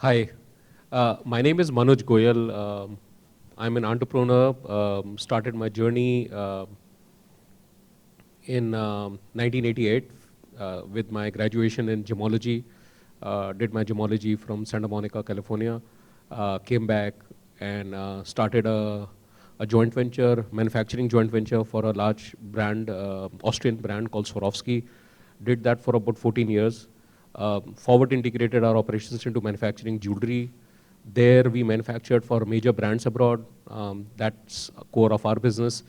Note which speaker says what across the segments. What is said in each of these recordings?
Speaker 1: Hi, my name is Manoj Goyal. I'm an entrepreneur. Started my journey in 1988 with my graduation in gemology. Did my gemology from Santa Monica, California. Came back and started a joint venture, manufacturing joint venture for a large brand, Austrian brand called Swarovski. Did that for about 14 years. Forward integrated our operations into manufacturing jewelry. There we manufactured for major brands abroad. That's a core of our business.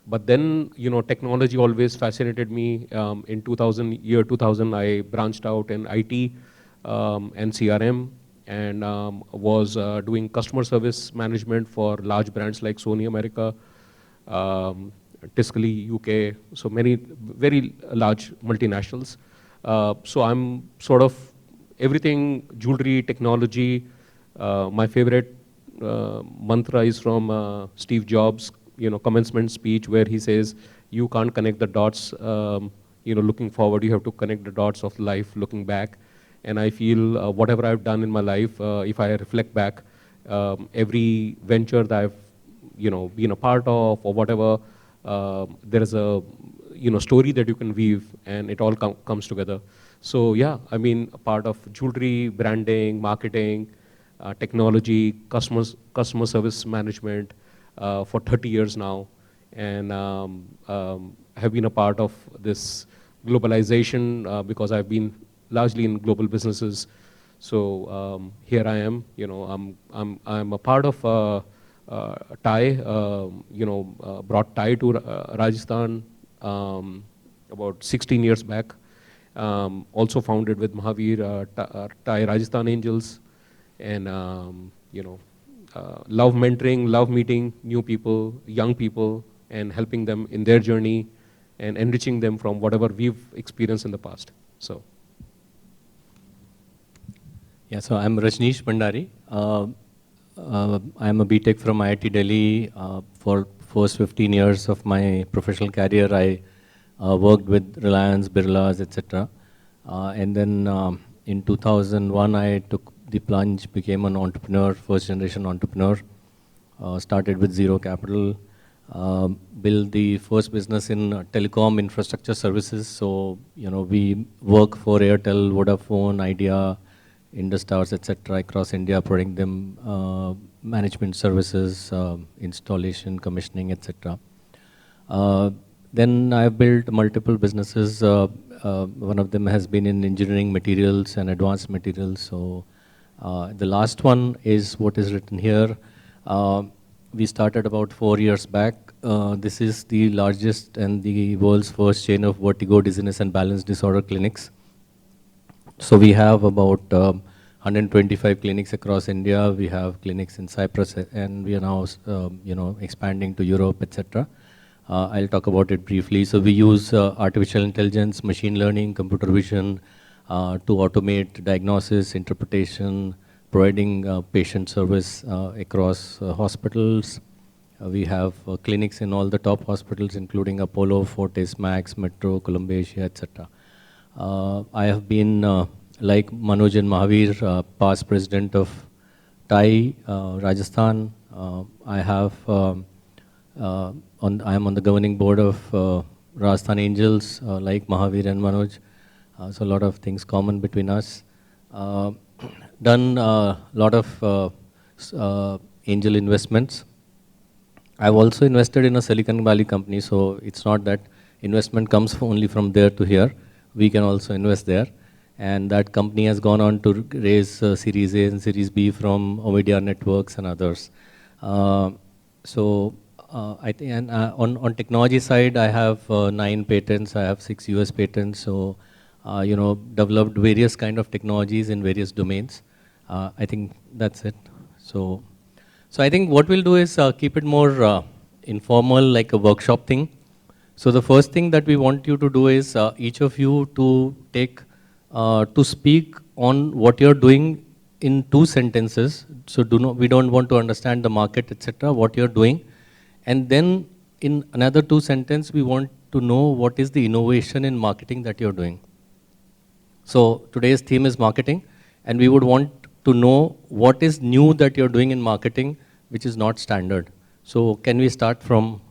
Speaker 1: But then, technology always fascinated me. In 2000, I branched out in IT and CRM and was doing customer service management for large brands like Sony America, um, Tiscali, UK, so many very large multinationals. So I'm sort of everything jewelry, technology. My favorite mantra is from Steve Jobs, commencement speech where he says, "You can't connect the dots, looking forward. You have to connect the dots of life, looking back." And I feel whatever I've done in my life, if I reflect back, every venture that I've been a part of or whatever, there is a story that you can weave, and it all comes together. So yeah, I mean, a part of jewelry, branding, marketing, technology, customer service management for 30 years now, and have been a part of this globalization because I've been largely in global businesses. So here I am. I'm a part of TIE. Brought TIE to Rajasthan about 16 years back. Also founded with Mahavir, TIE Rajasthan Angels, and love mentoring, love meeting new people, young people, and helping them in their journey and enriching them from whatever we've experienced in the past. So.
Speaker 2: Yeah, so I'm Rajneesh Bhandari. I'm a BTech from IIT Delhi. For first 15 years of my professional career, I worked with Reliance, Birlas, etc. And then in 2001, I took the plunge, became an entrepreneur, first generation entrepreneur. Started with zero capital, built the first business in telecom infrastructure services. So, we work for Airtel, Vodafone, Idea, Indus Towers, etc. across India, providing them management services, installation, commissioning, etc. Then I've built multiple businesses. One of them has been in engineering materials and advanced materials. So the last one is what is written here. We started about 4 years back. This is the largest and the world's first chain of vertigo, dizziness, and balance disorder clinics. So we have about 125 clinics across India. We have clinics in Cyprus, and we are now, expanding to Europe, etc. I'll talk about it briefly. So we use artificial intelligence, machine learning, computer vision to automate diagnosis, interpretation, providing patient service across hospitals. We have clinics in all the top hospitals, including Apollo, Fortis, Max, Metro, Columbia Asia, etc. I have been, like Manoj and Mahavir, past president of TIE, Rajasthan. I am on the governing board of Rajasthan Angels, like Mahavir and Manoj. So a lot of things common between us. Done a lot of angel investments. I've also invested in a Silicon Valley company, so it's not that investment comes only from there to here. We can also invest there. And that company has gone on to raise Series A and Series B from Omidyar Networks and others. I think, and on technology side, I have 9 patents. I have 6 US patents. So, developed various kind of technologies in various domains. I think that's it. So I think what we'll do is keep it more informal, like a workshop thing. So the first thing that we want you to do is each of you to take, to speak on what you're doing in 2 sentences. So we don't want to understand the market, etc., what you're doing. And then in another 2 sentences, we want to know what is the innovation in marketing that you're doing. So today's theme is marketing, and we would want to know what is new that you're doing in marketing, which is not standard. So can we start from?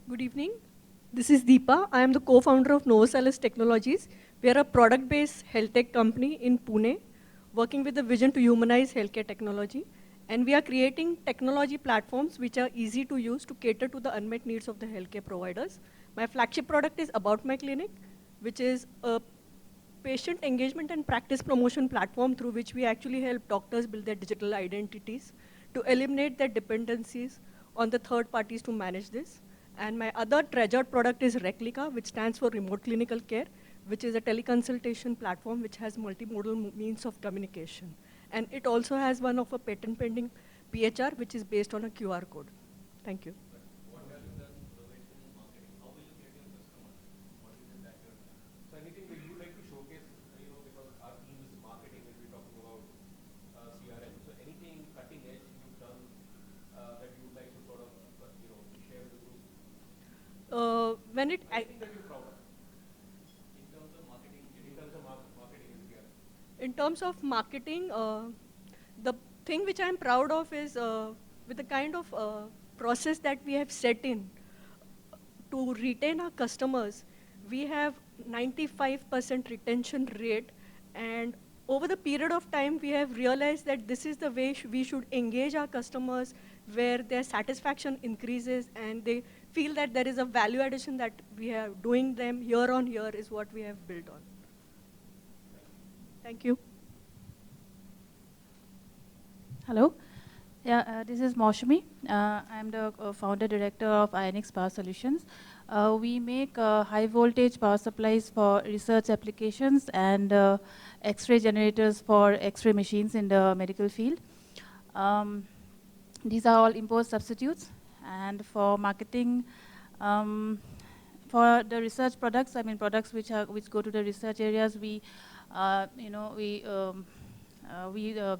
Speaker 3: Good evening. This is Deepa. I am the co-founder of Novosalis Technologies. We are a product-based health tech company in Pune, working with the vision to humanize healthcare technology. And we are creating technology platforms which are easy to use to cater to the unmet needs of the healthcare providers. My flagship product is About My Clinic, which is a patient engagement and practice promotion platform through which we actually help doctors build their digital identities to eliminate their dependencies on the third parties to manage this. And my other treasured product is Replica, which stands for Remote Clinical Care, which is a teleconsultation platform which has multimodal means of communication. And it also has one of a patent pending PHR, which is based on a QR code. Thank you.
Speaker 1: So anything that you would like to showcase, because our team is marketing when we're talking about CRM. So anything cutting edge you've done that you would like to sort of, share with the group?
Speaker 3: When it
Speaker 1: Anything that you're proud of in terms of marketing, marketing and CRM.
Speaker 3: In terms of marketing, the thing which I'm proud of is with the kind of process that we have set in to retain our customers, we have 95% retention rate, and over the period of time we have realized that this is the way we should engage our customers, where their satisfaction increases and they feel that there is a value addition that we are doing them year on year is what we have built on. Thank you.
Speaker 4: Hello. Yeah, this is Maushami. I'm the founder director of Ionix Power Solutions. We make high voltage power supplies for research applications and X-ray generators for X-ray machines in the medical field. These are all import substitutes. And for marketing, for the research products, I mean products which go to the research areas, we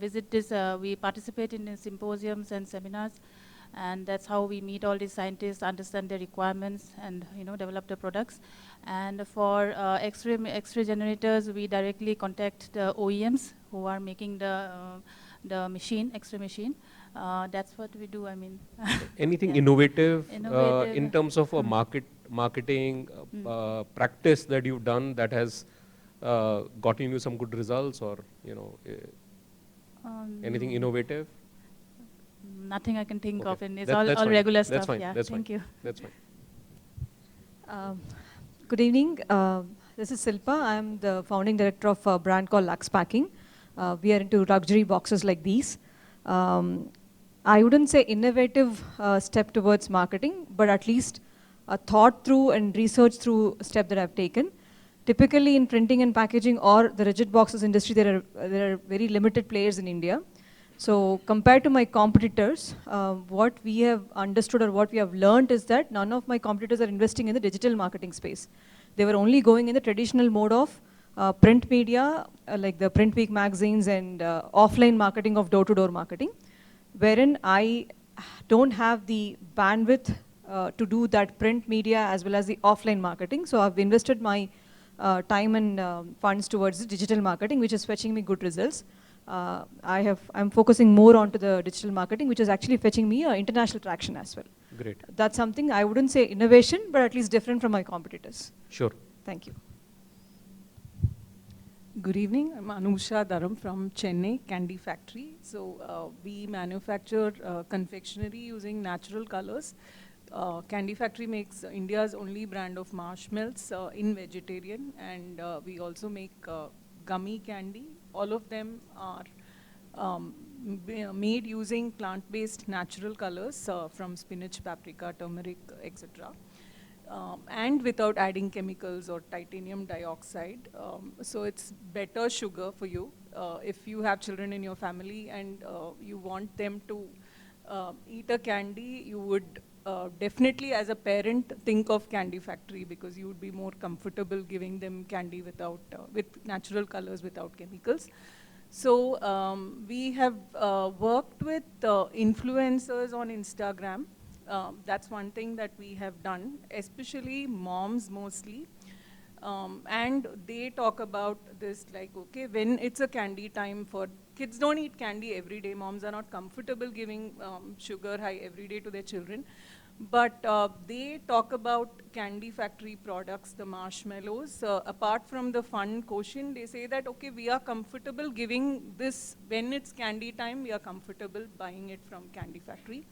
Speaker 4: visit this, we participate in symposiums and seminars, and that's how we meet all these scientists, understand their requirements, and develop the products. And for X-ray generators, we directly contact the OEMs who are making the machine, X-ray machine. That's what we do. I mean,
Speaker 1: Anything
Speaker 4: yeah.
Speaker 1: innovative,
Speaker 4: Innovative.
Speaker 1: in terms of a marketing practice that you've done that has gotten you some good results, or anything innovative?
Speaker 4: Nothing I can think
Speaker 1: Okay.
Speaker 4: of, and it's
Speaker 1: That's
Speaker 4: all
Speaker 1: fine.
Speaker 4: regular
Speaker 1: That's
Speaker 4: stuff.
Speaker 1: fine.
Speaker 4: Yeah,
Speaker 1: That's
Speaker 4: thank
Speaker 1: fine.
Speaker 4: you.
Speaker 1: That's fine.
Speaker 5: Good evening. This is Silpa. I'm the founding director of a brand called Lux Packing. We are into luxury boxes like these. I wouldn't say innovative step towards marketing, but at least a thought through and research through step that I've taken. Typically in printing and packaging or the rigid boxes industry, there are very limited players in India. So compared to my competitors, what we have understood or what we have learned is that none of my competitors are investing in the digital marketing space. They were only going in the traditional mode of print media, like the Print Week magazines and offline marketing of door-to-door marketing, wherein I don't have the bandwidth to do that print media as well as the offline marketing. So I've invested my time and funds towards the digital marketing, which is fetching me good results. I'm focusing more onto the digital marketing, which is actually fetching me international traction as well.
Speaker 1: Great.
Speaker 5: That's something I wouldn't say innovation, but at least different from my competitors.
Speaker 1: Sure.
Speaker 5: Thank you.
Speaker 6: Good evening. I'm Anusha Dharam from Chennai Candy Factory. So we manufacture confectionery using natural colors. Candy Factory makes India's only brand of marshmallows in vegetarian, and we also make gummy candy. All of them are made using plant-based natural colors from spinach, paprika, turmeric, etc. And without adding chemicals or titanium dioxide. So it's better sugar for you. If you have children in your family and you want them to eat a candy, you would definitely as a parent think of Candy Factory, because you would be more comfortable giving them candy without, with natural colors without chemicals. So we have worked with influencers on Instagram. That's one thing that we have done, especially moms mostly. And they talk about this like, okay, when it's a candy time for kids don't eat candy every day. Moms are not comfortable giving sugar high every day to their children. But they talk about Candy Factory products, the marshmallows. Apart from the fun quotient, they say that, okay, we are comfortable giving this, when it's candy time, we are comfortable buying it from Candy Factory.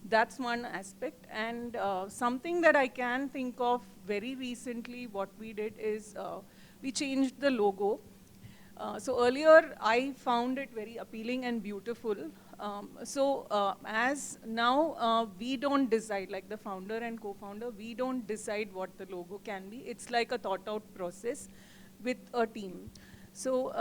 Speaker 6: That's one aspect. And something that I can think of very recently, what we did is we changed the logo. So earlier, I found it very appealing and beautiful. As now, we don't decide, like the founder and co-founder, we don't decide what the logo can be. It's like a thought-out process with a team. So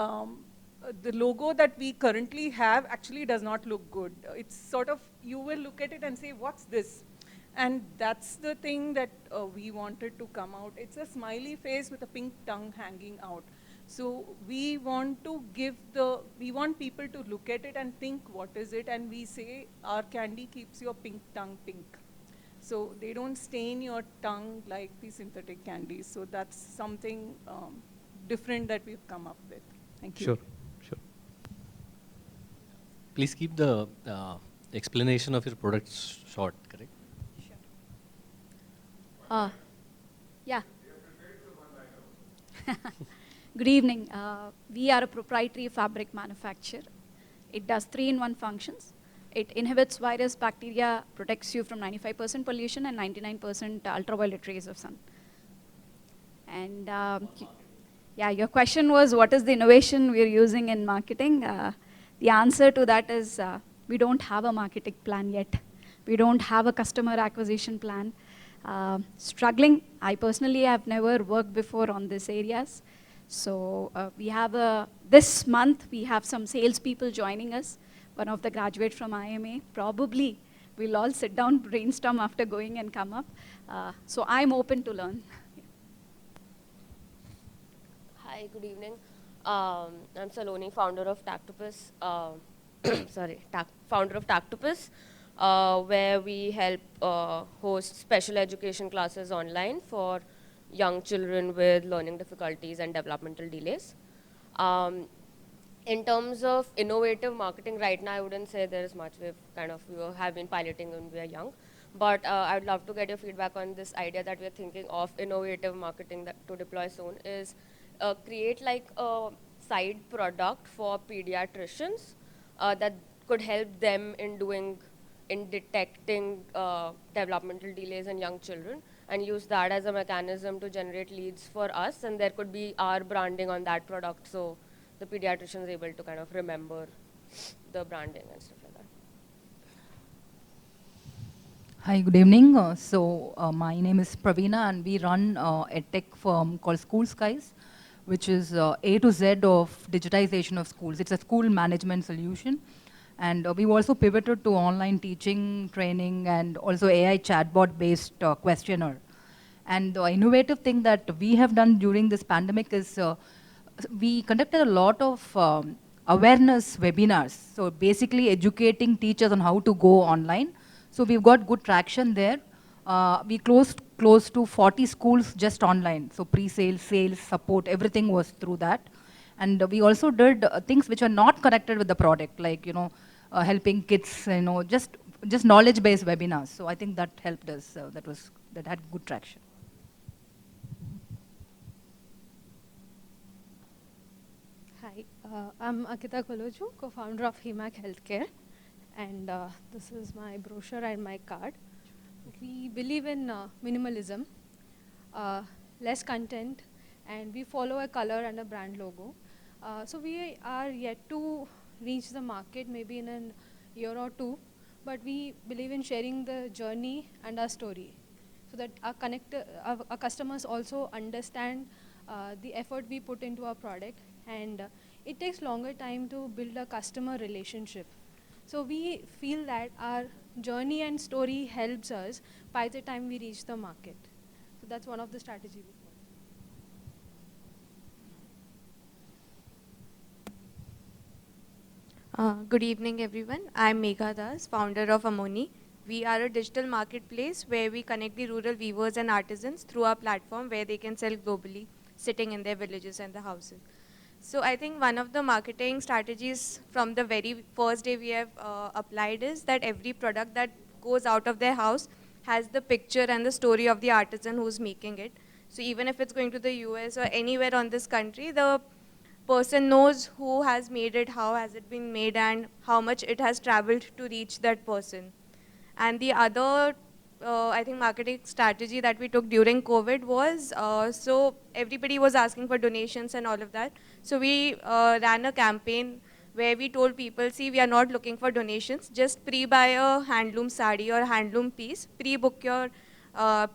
Speaker 6: the logo that we currently have actually does not look good. It's sort of, you will look at it and say, what's this? And that's the thing that we wanted to come out. It's a smiley face with a pink tongue hanging out. So we want to we want people to look at it and think, what is it? And we say, our candy keeps your pink tongue pink. So they don't stain your tongue like the synthetic candies. So that's something different that we've come up with. Thank you.
Speaker 1: Sure, sure.
Speaker 2: Please keep the explanation of your products short, correct?
Speaker 7: Yeah. Good evening. We are a proprietary fabric manufacturer. It does 3-in-1 functions. It inhibits virus, bacteria, protects you from 95% pollution and 99% ultraviolet rays of sun. And yeah, your question was, what is the innovation we're using in marketing? The answer to that is we don't have a marketing plan yet. We don't have a customer acquisition plan. Struggling. I personally have never worked before on these areas. So we have this month we have some salespeople joining us. One of the graduates from IMA. Probably we'll all sit down, brainstorm after going and come up. So I'm open to learn.
Speaker 8: Hi, good evening. I'm Saloni, founder of Tactopus. Founder of Tactopus, where we help host special education classes online for young children with learning difficulties and developmental delays. In terms of innovative marketing right now, I wouldn't say there is much. We have been piloting when we are young. But I'd love to get your feedback on this idea that we're thinking of innovative marketing to deploy soon is create like a side product for pediatricians that could help them in detecting developmental delays in young children, and use that as a mechanism to generate leads for us, and there could be our branding on that product, so the pediatrician is able to kind of remember the branding and stuff like that.
Speaker 9: Hi, good evening. My name is Praveena, and we run a tech firm called School Skies, which is A to Z of digitization of schools. It's a school management solution. And we've also pivoted to online teaching, training, and also AI chatbot-based questionnaire. And the innovative thing that we have done during this pandemic is we conducted a lot of awareness webinars. So basically educating teachers on how to go online. So we've got good traction there. We closed close to 40 schools just online. So pre-sale, sales, support, everything was through that. And we also did things which are not connected with the product, like, helping kids, just knowledge-based webinars. So I think that helped us. That had good traction.
Speaker 10: Hi, I'm Akita Koloju, co-founder of HEMAC Healthcare, and this is my brochure and my card. We believe in minimalism, less content, and we follow a color and a brand logo. So we are yet to reach the market maybe in a year or two, but we believe in sharing the journey and our story so that our customers also understand the effort we put into our product, and it takes longer time to build a customer relationship. So we feel that our journey and story helps us by the time we reach the market. So that's one of the strategies we follow.
Speaker 11: Good evening, everyone. I'm Megha Das, founder of Amoni. We are a digital marketplace where we connect the rural weavers and artisans through our platform where they can sell globally. sitting in their villages and the houses. So I think one of the marketing strategies from the very first day we have applied is that every product that goes out of their house has the picture and the story of the artisan who's making it. So even if it's going to the US or anywhere on this country, the person knows who has made it, how has it been made, and how much it has traveled to reach that person. And the other, I think, marketing strategy that we took during COVID was, so everybody was asking for donations and all of that. So we ran a campaign where we told people, see, we are not looking for donations, just pre-buy a handloom sari or handloom piece, pre-book your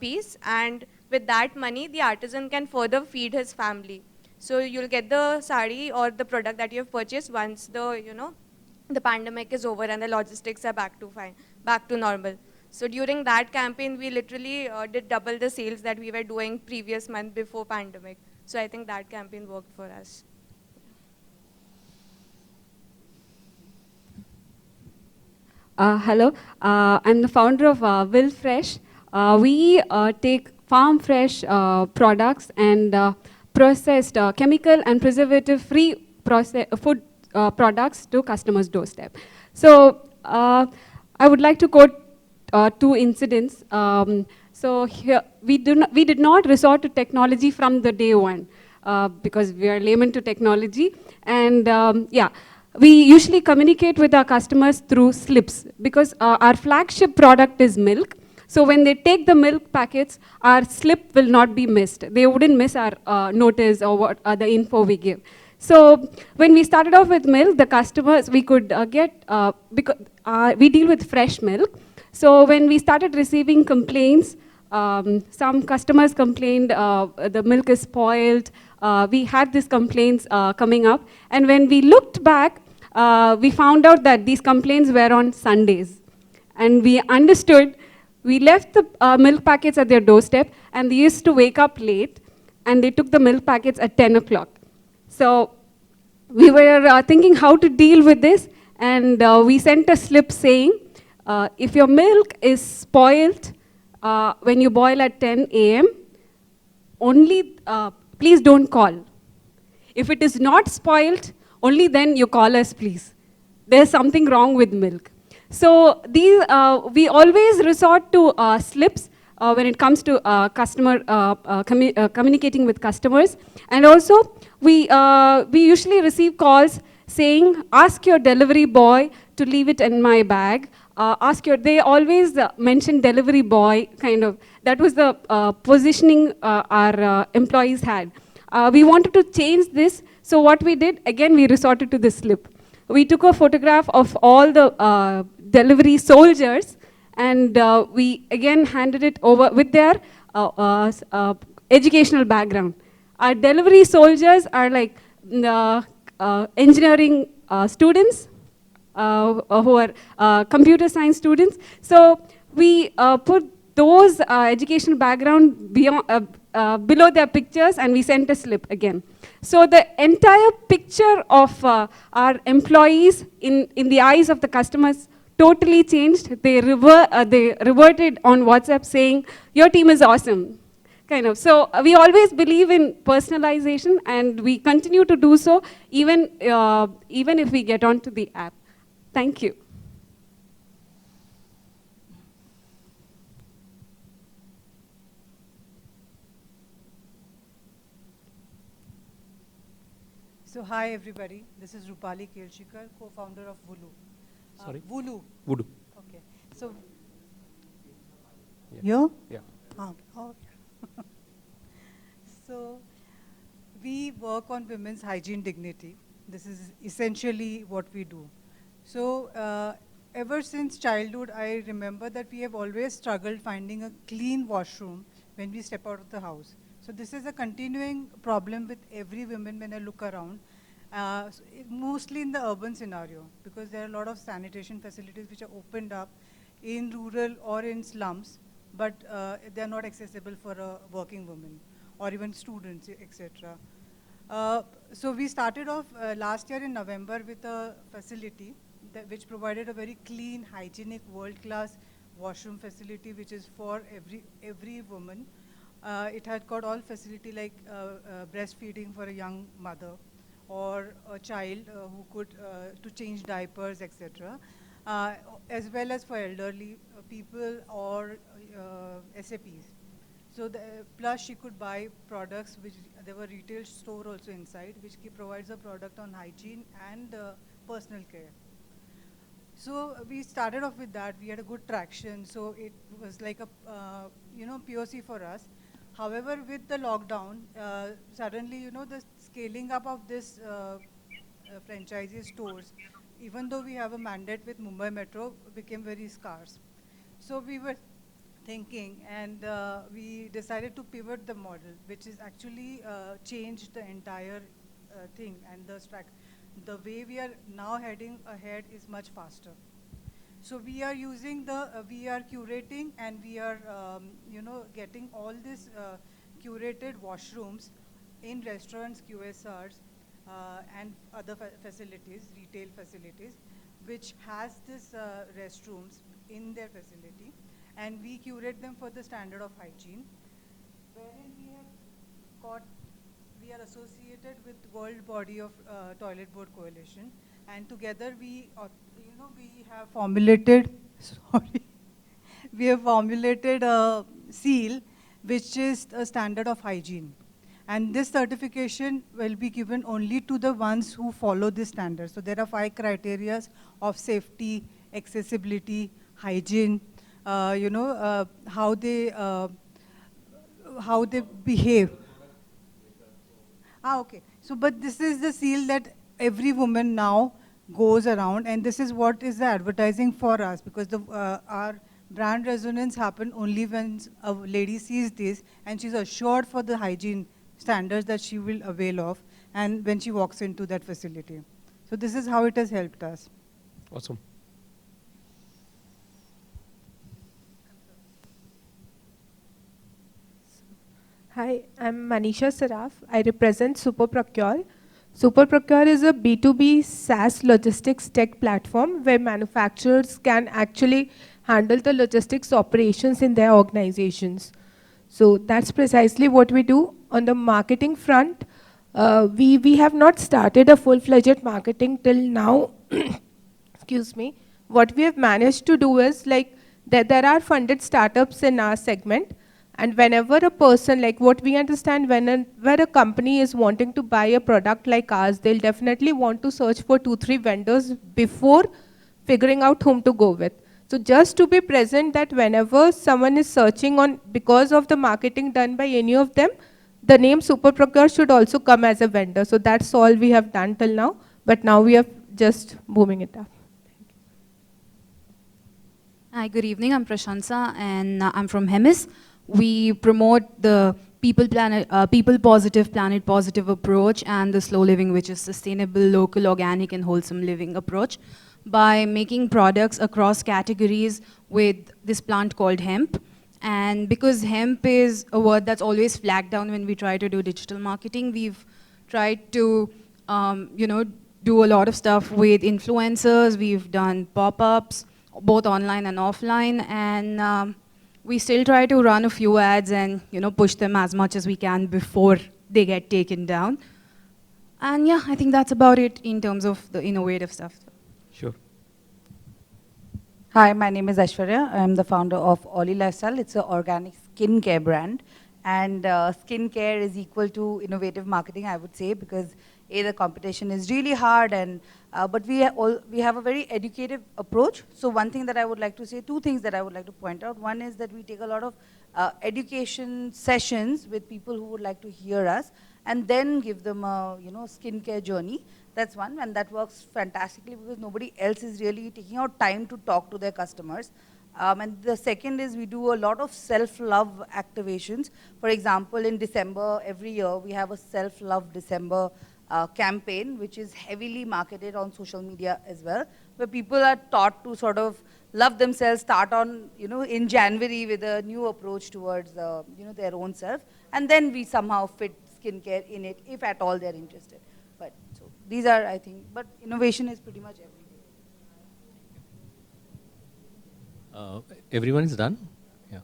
Speaker 11: piece, and with that money, the artisan can further feed his family. So you'll get the sari or the product that you have purchased once the pandemic is over and the logistics are back to normal. So during that campaign, we literally did double the sales that we were doing previous month before pandemic. So I think that campaign worked for us.
Speaker 12: Hello, I'm the founder of Will Fresh. We take farm fresh products and processed chemical and preservative-free food products to customers' doorstep. So I would like to quote two incidents. So here we did not resort to technology from the day one because we are layman to technology, and yeah. We usually communicate with our customers through slips because our flagship product is milk. So when they take the milk packets, our slip will not be missed. They wouldn't miss our notice or what the info we give. So when we started off with milk, the customers we could because we deal with fresh milk. So when we started receiving complaints, some customers complained the milk is spoiled. We had these complaints coming up, and when we looked back, we found out that these complaints were on Sundays. And we understood, we left the milk packets at their doorstep, and they used to wake up late, and they took the milk packets at 10 o'clock. So we were thinking how to deal with this, and we sent a slip saying, if your milk is spoiled when you boil at 10 a.m., only please don't call. If it is not spoiled, only then you call us, please. There's something wrong with milk. So these, we always resort to slips when it comes to communicating with customers. And also, we usually receive calls saying, ask your delivery boy to leave it in my bag. They always mention delivery boy, kind of. That was the positioning our employees had. We wanted to change this, so what we did, again, we resorted to this slip. We took a photograph of all the delivery soldiers, and we again handed it over with their educational background. Our delivery soldiers are like engineering students who are computer science students. So we put those educational background below their pictures, and we sent a slip again. So the entire picture of our employees in the eyes of the customers totally changed. They reverted on WhatsApp saying, your team is awesome, kind of. So we always believe in personalization, and we continue to do so even if we get onto the app. Thank you.
Speaker 13: So hi everybody, this is Rupali Kelshikar, co-founder of Voodoo.
Speaker 1: Sorry?
Speaker 13: Voodoo.
Speaker 1: Voodoo.
Speaker 13: Okay. So,
Speaker 1: Yeah.
Speaker 13: you?
Speaker 1: Yeah.
Speaker 13: Okay. So, we work on women's hygiene dignity. This is essentially what we do. So, ever since childhood, I remember that we have always struggled finding a clean washroom when we step out of the house. So this is a continuing problem with every woman when I look around, mostly in the urban scenario, because there are a lot of sanitation facilities which are opened up in rural or in slums, but they are not accessible for a working woman or even students, etc. So we started off last year in November with a facility which provided a very clean, hygienic, world-class washroom facility, which is for every woman. It had got all facility like breastfeeding for a young mother or a child who could to change diapers, etc. As well as for elderly people or SAPs. So plus she could buy products which there were retail store also inside, which provides a product on hygiene and personal care. So we started off with that. We had a good traction. So it was like a POC for us. However, with the lockdown, suddenly the scaling up of this franchisee stores, even though we have a mandate with Mumbai Metro, became very scarce. So we were thinking, and we decided to pivot the model, which is actually changed the entire thing, and the way we are now heading ahead is much faster. So we are using we are curating, and we are getting all these curated washrooms in restaurants, QSRs, and other facilities, retail facilities, which has this restrooms in their facility, and we curate them for the standard of hygiene, wherein we are associated with World Body of Toilet Board Coalition, and together we have formulated, we have formulated a seal which is a standard of hygiene. And this certification will be given only to the ones who follow this standard. So there are 5 criteria of safety, accessibility, hygiene, how they behave. Okay. So, but this is the seal that every woman now goes around, and this is what is the advertising for us, because our brand resonance happen only when a lady sees this and she's assured for the hygiene standards that she will avail of, and when she walks into that facility. So this is how it has helped us.
Speaker 1: Awesome.
Speaker 14: Hi, I'm Manisha Saraf. I represent SuperProcure. SuperProcure is a B2B SaaS logistics tech platform where manufacturers can actually handle the logistics operations in their organizations. So that's precisely what we do. On the marketing front, we have not started a full-fledged marketing till now. Excuse me. What we have managed to do is, like, there are funded startups in our segment, and whenever a person, like what we understand, where a company is wanting to buy a product like ours, they'll definitely want to search for 2-3 vendors before figuring out whom to go with. So just to be present that whenever someone is searching on, because of the marketing done by any of them, the name SuperProcure should also come as a vendor. So that's all we have done till now, but now we are just booming it up.
Speaker 15: Hi, good evening. I'm Prashansa, and I'm from Hemis. We promote the people positive, planet positive approach, and the slow living, which is sustainable, local, organic, and wholesome living approach, by making products across categories with this plant called hemp. And because hemp is a word that's always flagged down when we try to do digital marketing, we've tried to do a lot of stuff with influencers. We've done pop-ups, both online and offline, and we still try to run a few ads and push them as much as we can before they get taken down. And yeah, I think that's about it in terms of the innovative stuff.
Speaker 1: Sure.
Speaker 16: Hi, my name is Aishwarya. I'm the founder of Ollie Lifestyle. It's an organic skincare brand. And skincare is equal to innovative marketing, I would say, because the competition is really hard, and but we have a very educative approach. So one thing that I would like to say, 2 things that I would like to point out. One is that we take a lot of education sessions with people who would like to hear us, and then give them a skincare journey. That's one, and that works fantastically because nobody else is really taking out time to talk to their customers. And the second is we do a lot of self-love activations. For example, in December, every year, we have a self-love December campaign, which is heavily marketed on social media as well, where people are taught to sort of love themselves, start on, in January with a new approach towards, their own self. And then we somehow fit skincare in it, if at all they're interested. But so these are, I think, but innovation is pretty much every day.
Speaker 2: Everyone is done? Yeah.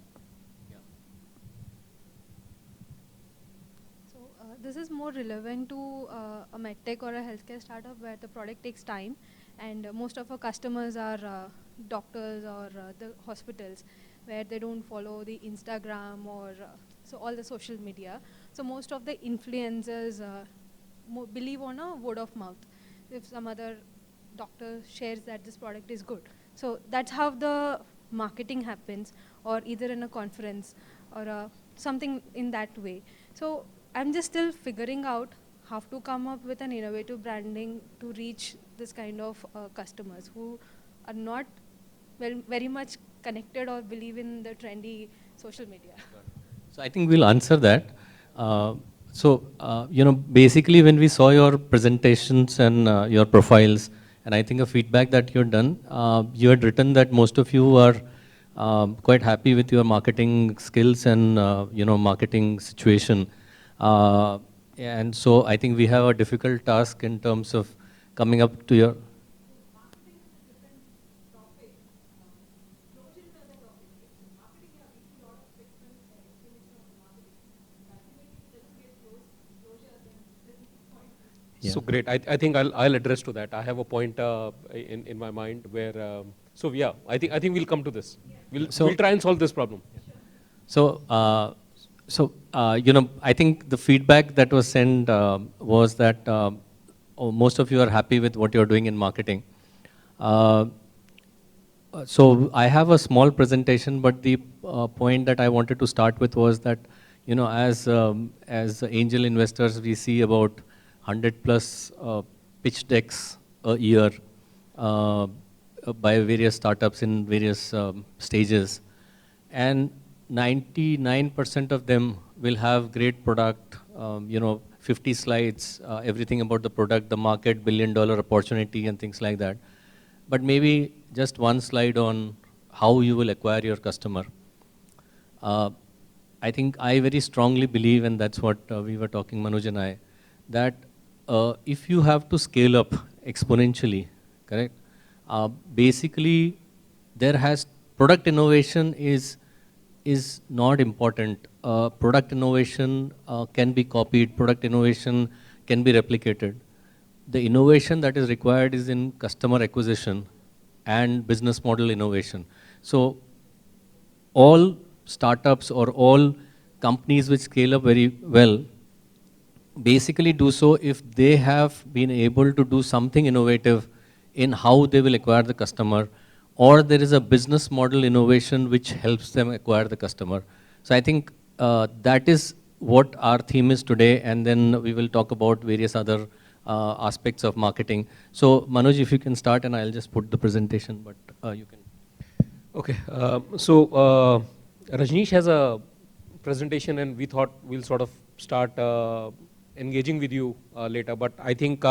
Speaker 10: this is more relevant to a medtech or a healthcare startup where the product takes time, and most of our customers are doctors or the hospitals, where they don't follow the Instagram or so all the social media. So most of the influencers believe on a word of mouth. If some other doctor shares that this product is good, so that's how the marketing happens, or either in a conference or something in that way. So I'm just still figuring out how to come up with an innovative branding to reach this kind of customers who are not very much connected or believe in the trendy social media.
Speaker 2: So I think we'll answer that. Basically when we saw your presentations and your profiles, and I think a feedback that you've done, you had written that most of you are quite happy with your marketing skills and marketing situation. And so I think we have a difficult task in terms of coming up to your...
Speaker 1: So great. I think I'll address to that. I have a point in my mind where I think we'll come to this. We'll try and solve this problem.
Speaker 2: I think the feedback that was sent was that most of you are happy with what you're doing in marketing. So I have a small presentation, but the point that I wanted to start with was that, as angel investors, we see about 100 plus pitch decks a year by various startups in various stages, and 99% of them will have great product, 50 slides, everything about the product, the market, $1 billion opportunity and things like that. But maybe just one slide on how you will acquire your customer. I think I very strongly believe, and that's what we were talking, Manoj and I, that if you have to scale up exponentially, correct? Basically, product innovation is not important. Product innovation can be copied, product innovation can be replicated. The innovation that is required is in customer acquisition and business model innovation. So all startups or all companies which scale up very well basically do so if they have been able to do something innovative in how they will acquire the customer, or there is a business model innovation which helps them acquire the customer. So I think that is what our theme is today, and then we will talk about various other aspects of marketing. So Manoj, if you can start, and I'll just put the presentation, but you can.
Speaker 1: Okay, Rajneesh has a presentation, and we thought we'll sort of start engaging with you later. But I think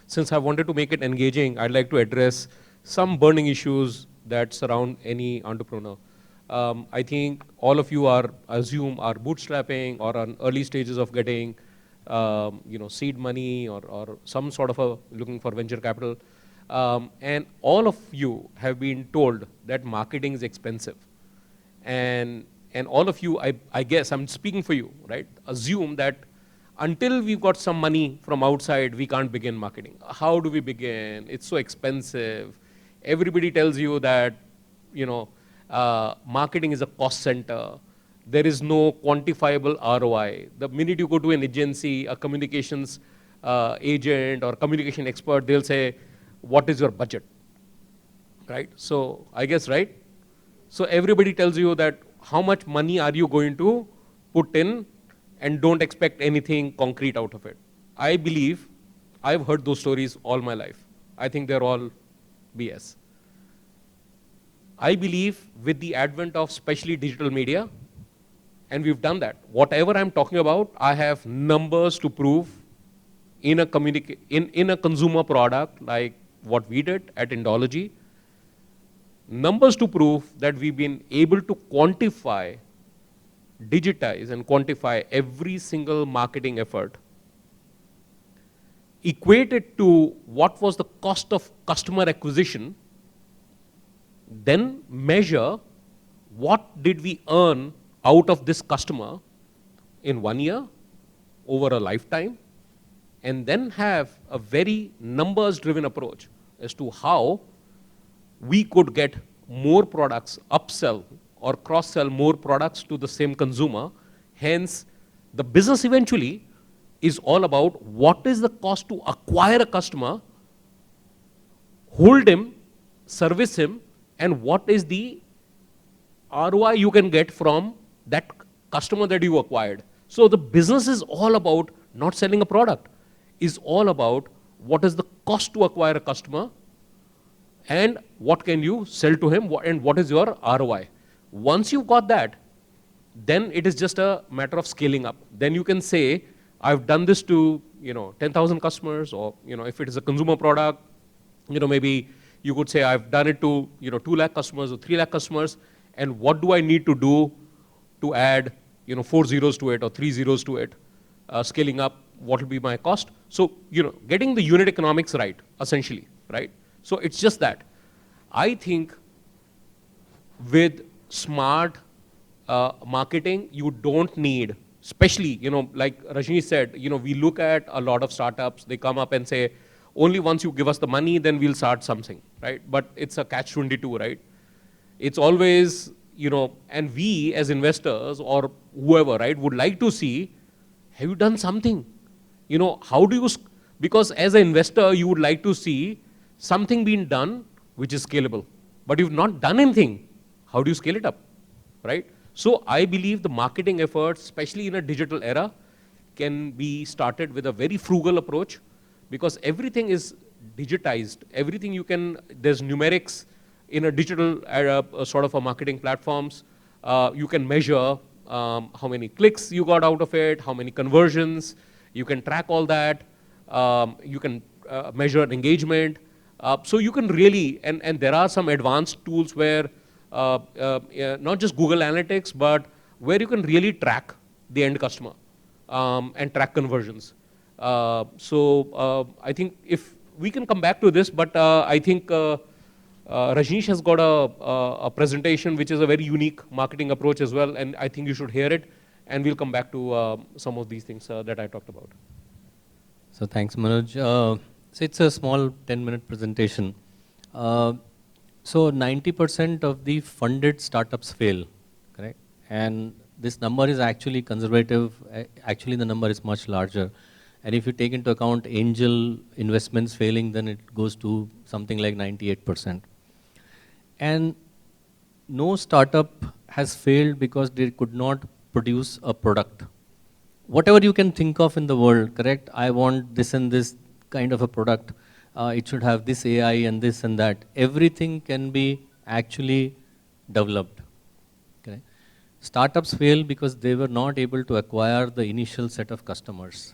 Speaker 1: since I wanted to make it engaging, I'd like to address some burning issues that surround any entrepreneur. I think all of you are bootstrapping or on early stages of getting seed money or some sort of looking for venture capital. And all of you have been told that marketing is expensive. And all of you, I guess, I'm speaking for you, right? Assume that until we've got some money from outside, we can't begin marketing. How do we begin? It's so expensive. Everybody tells you that, marketing is a cost center. There is no quantifiable ROI. The minute you go to an agency, a communications agent or communication expert, they'll say, what is your budget, right? So I guess, right? So everybody tells you that how much money are you going to put in, and don't expect anything concrete out of it. I believe, I've heard those stories all my life. I think they're all BS. I believe with the advent of especially digital media, and we've done that. Whatever I'm talking about, I have numbers to prove in a consumer product like what we did at Indology. Numbers to prove that we've been able to quantify, digitize and quantify every single marketing effort, equate it to what was the cost of customer acquisition, then measure what did we earn out of this customer in 1 year, over a lifetime, and then have a very numbers-driven approach as to how we could get more products, upsell or cross-sell more products to the same consumer. Hence, the business eventually is all about what is the cost to acquire a customer, hold him, service him, and what is the ROI you can get from that customer that you acquired. So the business is all about not selling a product, is all about what is the cost to acquire a customer and what can you sell to him and what is your ROI. Once you've got that, then it is just a matter of scaling up. Then you can say, I've done this to 10,000 customers, or if it is a consumer product, maybe you could say I've done it to 2 lakh customers or 3 lakh customers, and what do I need to do to add 4 zeros to it or 3 zeros to it, scaling up, what will be my cost? So getting the unit economics right, essentially, right? So it's just that. I think with smart marketing, you don't need, especially, like Rajni said, we look at a lot of startups, they come up and say, only once you give us the money, then we'll start something, right? But it's a catch-22, right? It's always, and we as investors or whoever, right, would like to see, have you done something? How do you, because as an investor, you would like to see something being done which is scalable. But you've not done anything, how do you scale it up, right? So I believe the marketing efforts, especially in a digital era, can be started with a very frugal approach, because everything is digitized. Everything there's numerics in a digital sort of a marketing platforms. You can measure how many clicks you got out of it, how many conversions, you can track all that, you can measure engagement. So you can really, and there are some advanced tools where, not just Google Analytics, but where you can really track the end customer and track conversions. So I think if we can come back to this, but I think Rajneesh has got a presentation which is a very unique marketing approach as well, and I think you should hear it, and we'll come back to some of these things that I talked about.
Speaker 2: So thanks, Manoj. So it's a small 10-minute presentation. So 90% of the funded startups fail, correct? And this number is actually conservative. Actually, the number is much larger. And if you take into account angel investments failing, then it goes to something like 98%. And no startup has failed because they could not produce a product. Whatever you can think of in the world, correct? I want this and this kind of a product. It should have this AI and this and that. Everything can be actually developed. Okay? Startups fail because they were not able to acquire the initial set of customers,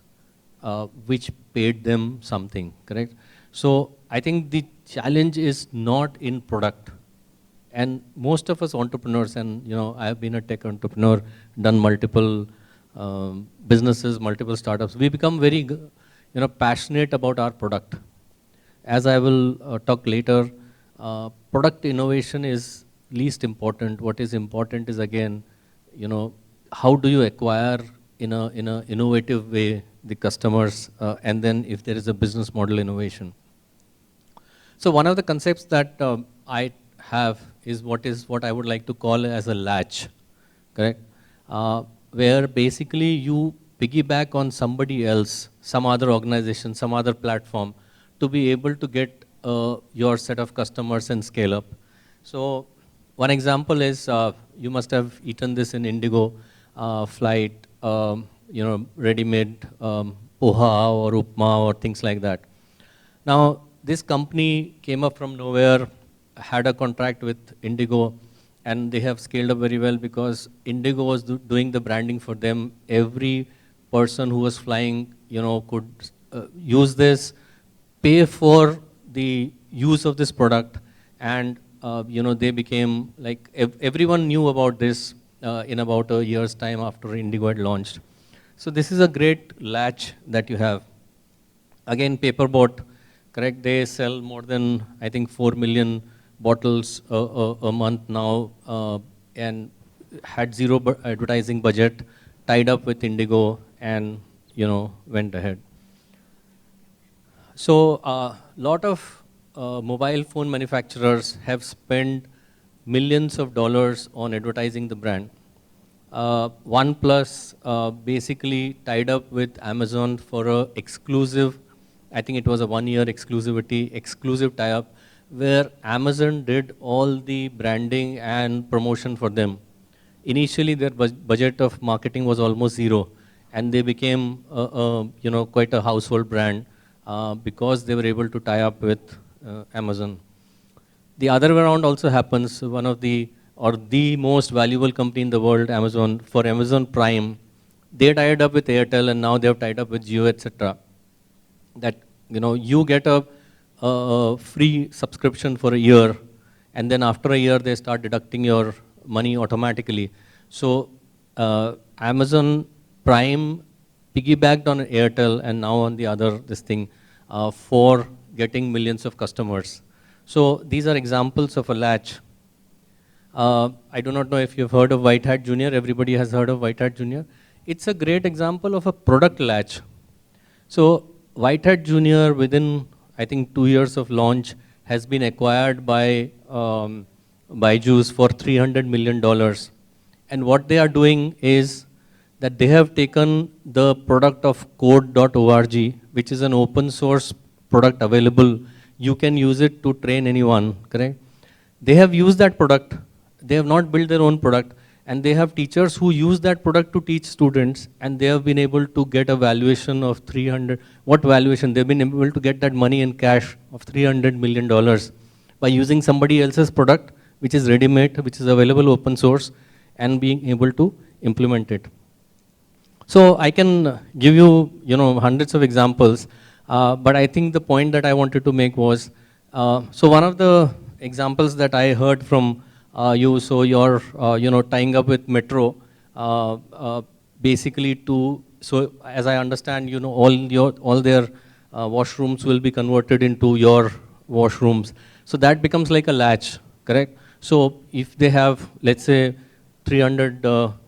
Speaker 2: which paid them something, correct? So I think the challenge is not in product. And most of us entrepreneurs, and I have been a tech entrepreneur, done multiple businesses, multiple startups. We become very passionate about our product. As I will talk later, product innovation is least important. What is important is, again, how do you acquire in a innovative way the customers, and then if there is a business model innovation. So one of the concepts that I have is what I would like to call as a latch, correct? Where basically you piggyback on somebody else, some other organization, some other platform, to be able to get your set of customers and scale up. So one example is, you must have eaten this in Indigo flight, ready-made poha or upma or things like that. Now, this company came up from nowhere, had a contract with Indigo, and they have scaled up very well because Indigo was doing the branding for them. Every person who was flying, could use this, pay for the use of this product, and they became like, everyone knew about this in about a year's time after Indigo had launched. So this is a great latch that you have. Again, Paperboat, correct? They sell more than, I think, 4 million bottles a month now, and had zero advertising budget, tied up with Indigo, and went ahead. So lot of mobile phone manufacturers have spent millions of dollars on advertising the brand. OnePlus basically tied up with Amazon for a exclusive, I think it was a 1-year exclusive tie-up, where Amazon did all the branding and promotion for them. Initially, their budget of marketing was almost zero, and they became quite a household brand because they were able to tie up with Amazon. The other way around also happens. One of the most valuable company in the world, Amazon, for Amazon Prime, they tied up with Airtel, and now they have tied up with Jio, etc. That you get a free subscription for a year, and then after a year they start deducting your money automatically. So Amazon Prime piggybacked on Airtel and now on the other for getting millions of customers. So these are examples of a latch. I do not know if you've heard of White Hat Junior. Everybody has heard of White Hat Junior. It's a great example of a product latch. So White Hat Junior, within I think 2 years of launch, has been acquired by Byju's for $300 million. And what they are doing is that they have taken the product of code.org, which is an open source product available. You can use it to train anyone, correct? They have used that product. They have not built their own product. And they have teachers who use that product to teach students, and they have been able to get a valuation of 300. What valuation? They've been able to get that money in cash of $300 million by using somebody else's product, which is ready-made, which is available open source, and being able to implement it. So I can give you, hundreds of examples, but I think the point that I wanted to make was, so one of the examples that I heard from you, so you're, tying up with Metro, basically so as I understand, all their washrooms will be converted into your washrooms. So that becomes like a latch, correct? So if they have, let's say, 300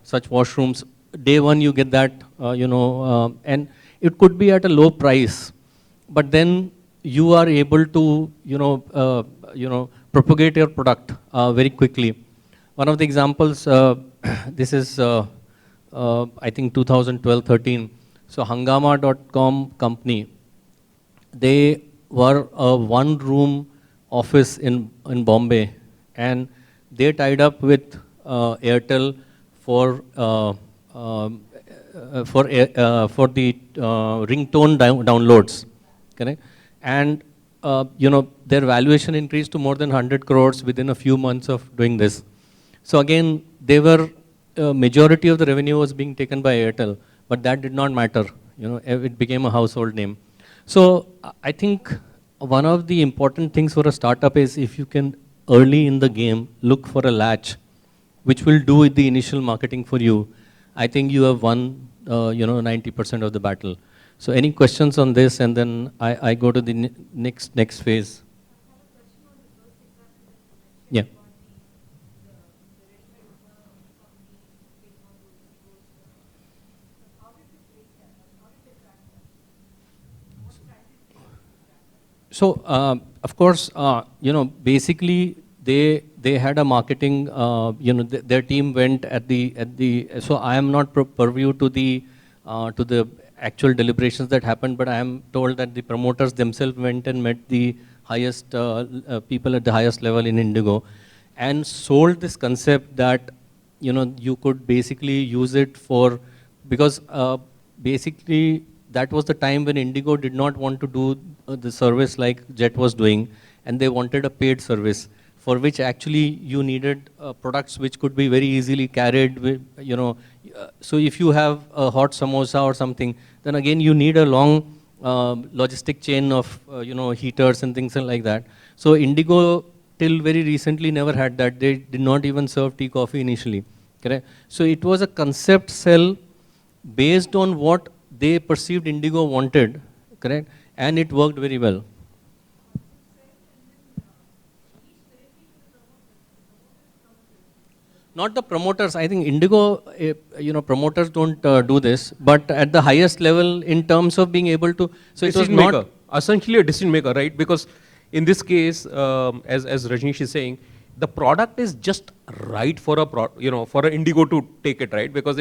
Speaker 2: such washrooms, day one you get that, and it could be at a low price, but then you are able to, propagate your product very quickly. One of the examples, this is, I think 2012-13. So Hungama.com company, they were a one-room office in Bombay, and they tied up with Airtel for the ringtone downloads, correct? And their valuation increased to more than 100 crores within a few months of doing this. So again, they were majority of the revenue was being taken by Airtel, but that did not matter. It became a household name. So I think one of the important things for a startup is if you can early in the game look for a latch, which will do with the initial marketing for you. I think you have won 90% of the battle. So any questions on this, and then I go to the next phase. Yeah. So of course, basically they had a marketing. Their team went at the. So I am not purview to the actual deliberations that happened, but I am told that the promoters themselves went and met the highest people at the highest level in Indigo, and sold this concept that you could basically use it for, because basically that was the time when Indigo did not want to do the service like Jet was doing, and they wanted a paid service for which actually you needed products which could be very easily carried with, so if you have a hot samosa or something, then again you need a long logistic chain of heaters and things like that. So Indigo till very recently never had that. They did not even serve tea, coffee initially, correct? So it was a concept sell based on what they perceived Indigo wanted, correct? And it worked very well. Not the promoters. I think Indigo, promoters don't do this, but at the highest level in terms of being able to. So it was
Speaker 1: Decision
Speaker 2: not
Speaker 1: maker, essentially a decision maker, right? Because in this case, as Rajneesh is saying, the product is just right for for an Indigo to take it, right? Because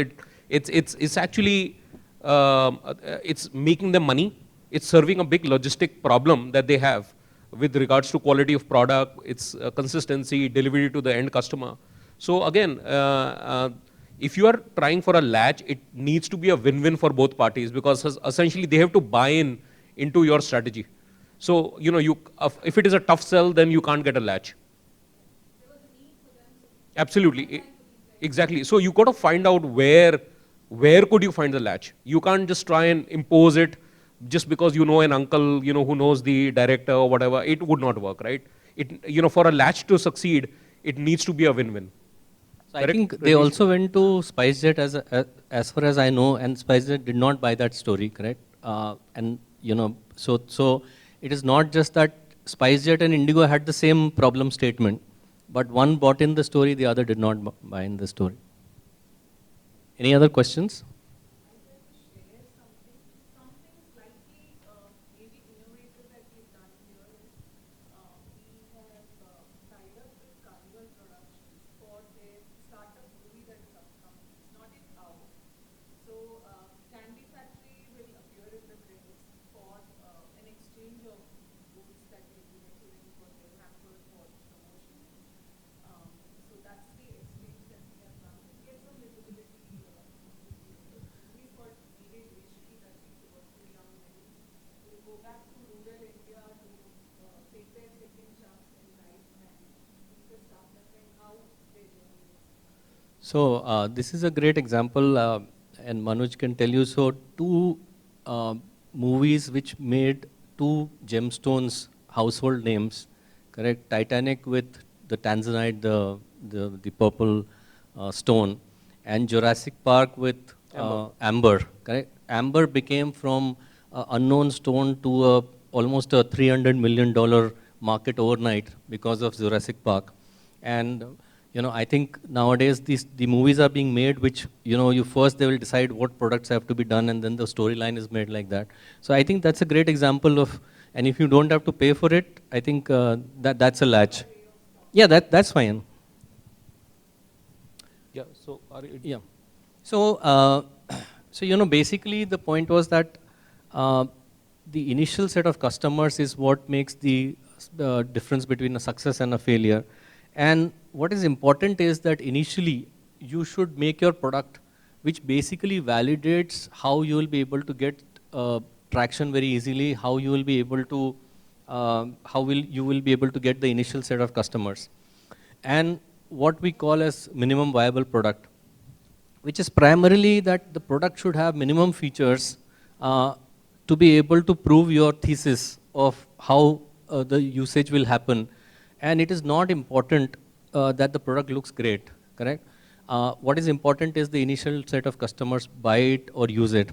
Speaker 1: it's actually it's making them money. It's serving a big logistic problem that they have with regards to quality of product, its consistency, delivery to the end customer. So again, if you are trying for a latch, it needs to be a win-win for both parties, because essentially they have to buy into your strategy. So if it is a tough sell, then you can't get a latch. Absolutely, exactly. So you got to find out where could you find the latch. You can't just try and impose it just because you know an uncle, who knows the director or whatever. It would not work, right? For a latch to succeed, it needs to be a win-win.
Speaker 2: So I think they also went to SpiceJet as far as I know, and SpiceJet did not buy that story, correct? So it is not just that SpiceJet and Indigo had the same problem statement, but one bought in the story, the other did not buy in the story. Any other questions? So this is a great example, and Manoj can tell you. So two movies which made two gemstones household names, correct? Titanic with the tanzanite, the purple stone, and Jurassic Park with amber, correct? Amber became from unknown stone to almost a $300 million market overnight because of Jurassic Park. And I think nowadays the movies are being made which, you first they will decide what products have to be done, and then the storyline is made like that. So I think that's a great example of, and if you don't have to pay for it, I think that's a latch. Yeah, that's fine.
Speaker 1: Yeah, so
Speaker 2: yeah. So, basically the point was that the initial set of customers is what makes the difference between a success and a failure. And what is important is that initially you should make your product which basically validates how you will be able to get traction very easily, how you will be able to, you will be able to get the initial set of customers. And what we call as minimum viable product, which is primarily that the product should have minimum features to be able to prove your thesis of how the usage will happen. And it is not important that the product looks great, correct? What is important is the initial set of customers buy it or use it.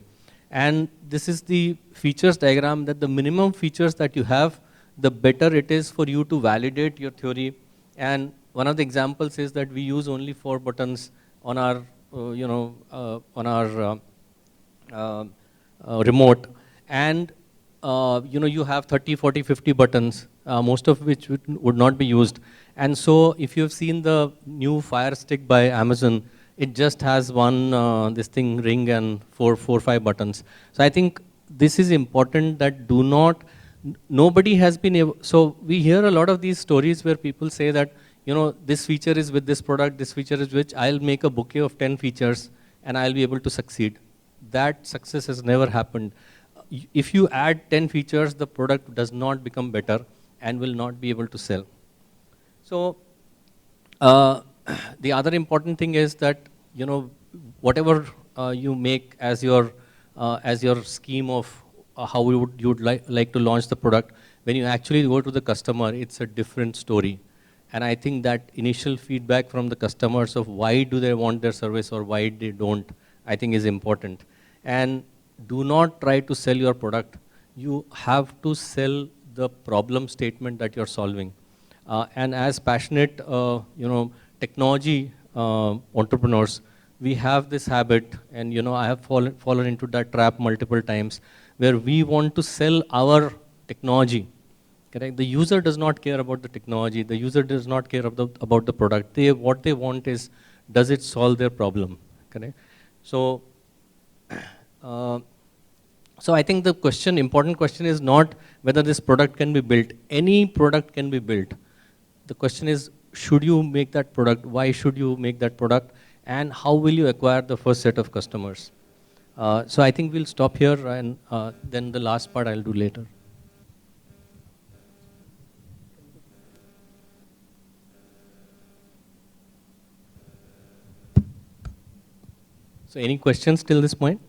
Speaker 2: And this is the features diagram, that the minimum features that you have, the better it is for you to validate your theory. And one of the examples is that we use only 4 buttons on our, remote. And you have 30, 40, 50 buttons, most of which would not be used. And so if you have seen the new Fire Stick by Amazon, it just has one ring and 4 or 5 buttons. So I think this is important, that nobody has been able, so we hear a lot of these stories where people say that, this feature is with this product, this feature is which, I'll make a bouquet of 10 features and I'll be able to succeed. That success has never happened. If you add 10 features, the product does not become better and will not be able to sell. So the other important thing is that, whatever you make as your scheme of how you would like to launch the product, when you actually go to the customer, it's a different story. And I think that initial feedback from the customers of why do they want their service or why they don't, I think is important. And do not try to sell your product. You have to sell the problem statement that you're solving. And as passionate, technology entrepreneurs, we have this habit, and I have fallen into that trap multiple times, where we want to sell our technology. Correct? The user does not care about the technology. The user does not care about the product. What they want is, does it solve their problem? Correct? So, so I think the important question is not whether this product can be built. Any product can be built. The question is, should you make that product? Why should you make that product? And how will you acquire the first set of customers? So I think we'll stop here, and then the last part I'll do later. So any questions till this point?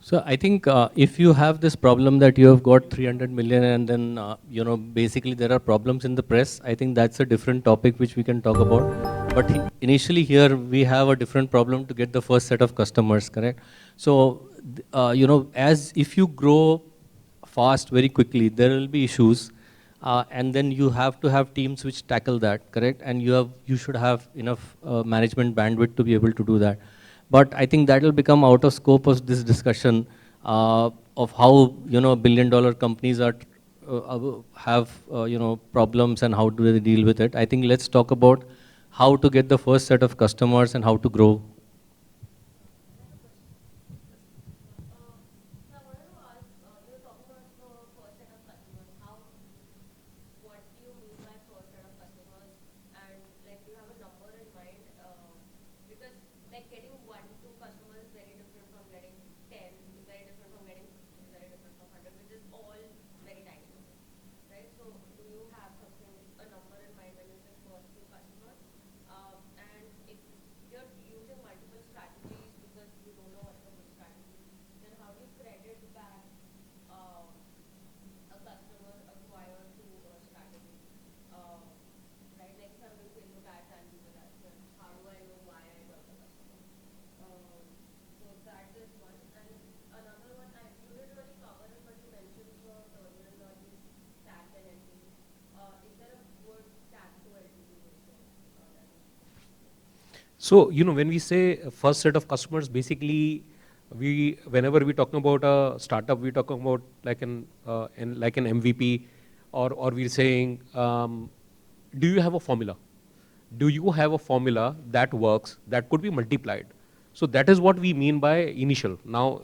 Speaker 2: So I think if you have this problem that you have got 300 million and then, basically there are problems in the press, I think that's a different topic which we can talk about. But initially here we have a different problem to get the first set of customers, correct? So, as if you grow fast very quickly, there will be issues. And then you have to have teams which tackle that, correct? And you should have enough management bandwidth to be able to do that. But I think that will become out of scope of this discussion of how billion-dollar companies have problems and how do they deal with it. I think let's talk about how to get the first set of customers and how to grow.
Speaker 1: So, when we say first set of customers, basically, whenever we're talking about a startup, we're talking about like an MVP, or we're saying, do you have a formula? Do you have a formula that works, that could be multiplied? So that is what we mean by initial. Now,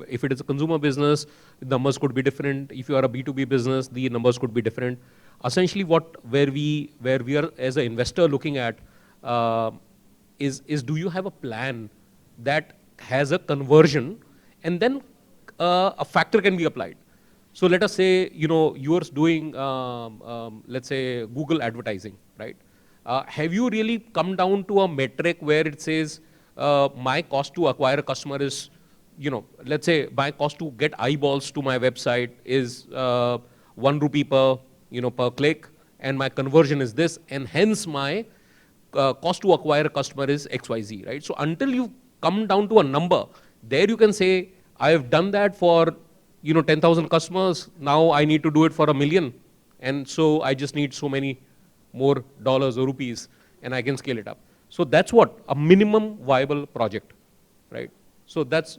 Speaker 1: if it is a consumer business, the numbers could be different. If you are a B2B business, the numbers could be different. Essentially, where we are as an investor looking at, is do you have a plan that has a conversion, and then a factor can be applied. So let us say, you are doing, let's say, Google advertising, right? Have you really come down to a metric where it says, my cost to acquire a customer is, let's say my cost to get eyeballs to my website is 1 rupee per click, and my conversion is this, and hence my cost to acquire a customer is XYZ, right? So until you come down to a number, there you can say, I have done that for 10,000 customers, now I need to do it for 1 million, and so I just need so many more dollars or rupees, and I can scale it up. So that's what a minimum viable project, right? So that's.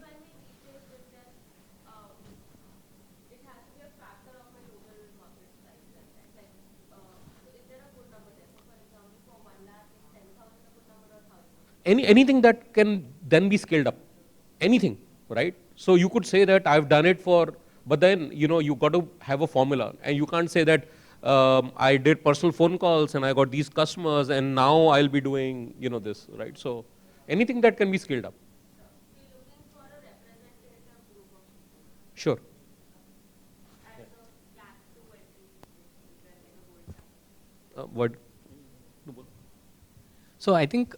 Speaker 1: Anything that can then be scaled up, anything, right? So you could say that I've done it for, but then you got to have a formula, and you can't say that I did personal phone calls and I got these customers, and now I'll be doing this, right? So anything that can be scaled up. Sure. what?
Speaker 2: So I think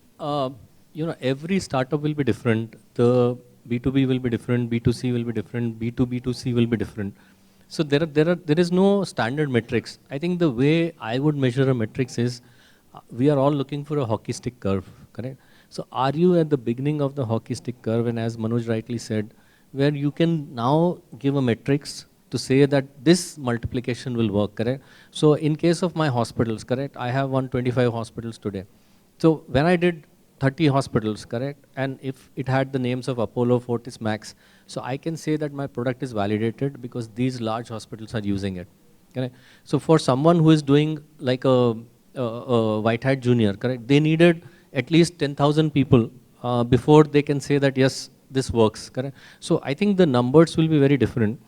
Speaker 2: every startup will be different. The B2B will be different. B2C will be different. B2B2C will be different. So there is no standard metrics. I think the way I would measure a metrics is we are all looking for a hockey stick curve, correct? So are you at the beginning of the hockey stick curve, and as Manoj rightly said, where you can now give a metrics to say that this multiplication will work, correct? So in case of my hospitals, correct, I have 125 hospitals today. So when I did 30 hospitals, correct, and if it had the names of Apollo, Fortis, Max, so I can say that my product is validated because these large hospitals are using it, correct? So for someone who is doing like a White Hat Junior, correct, they needed at least 10,000 people before they can say that yes, this works, correct? So I think the numbers will be very different.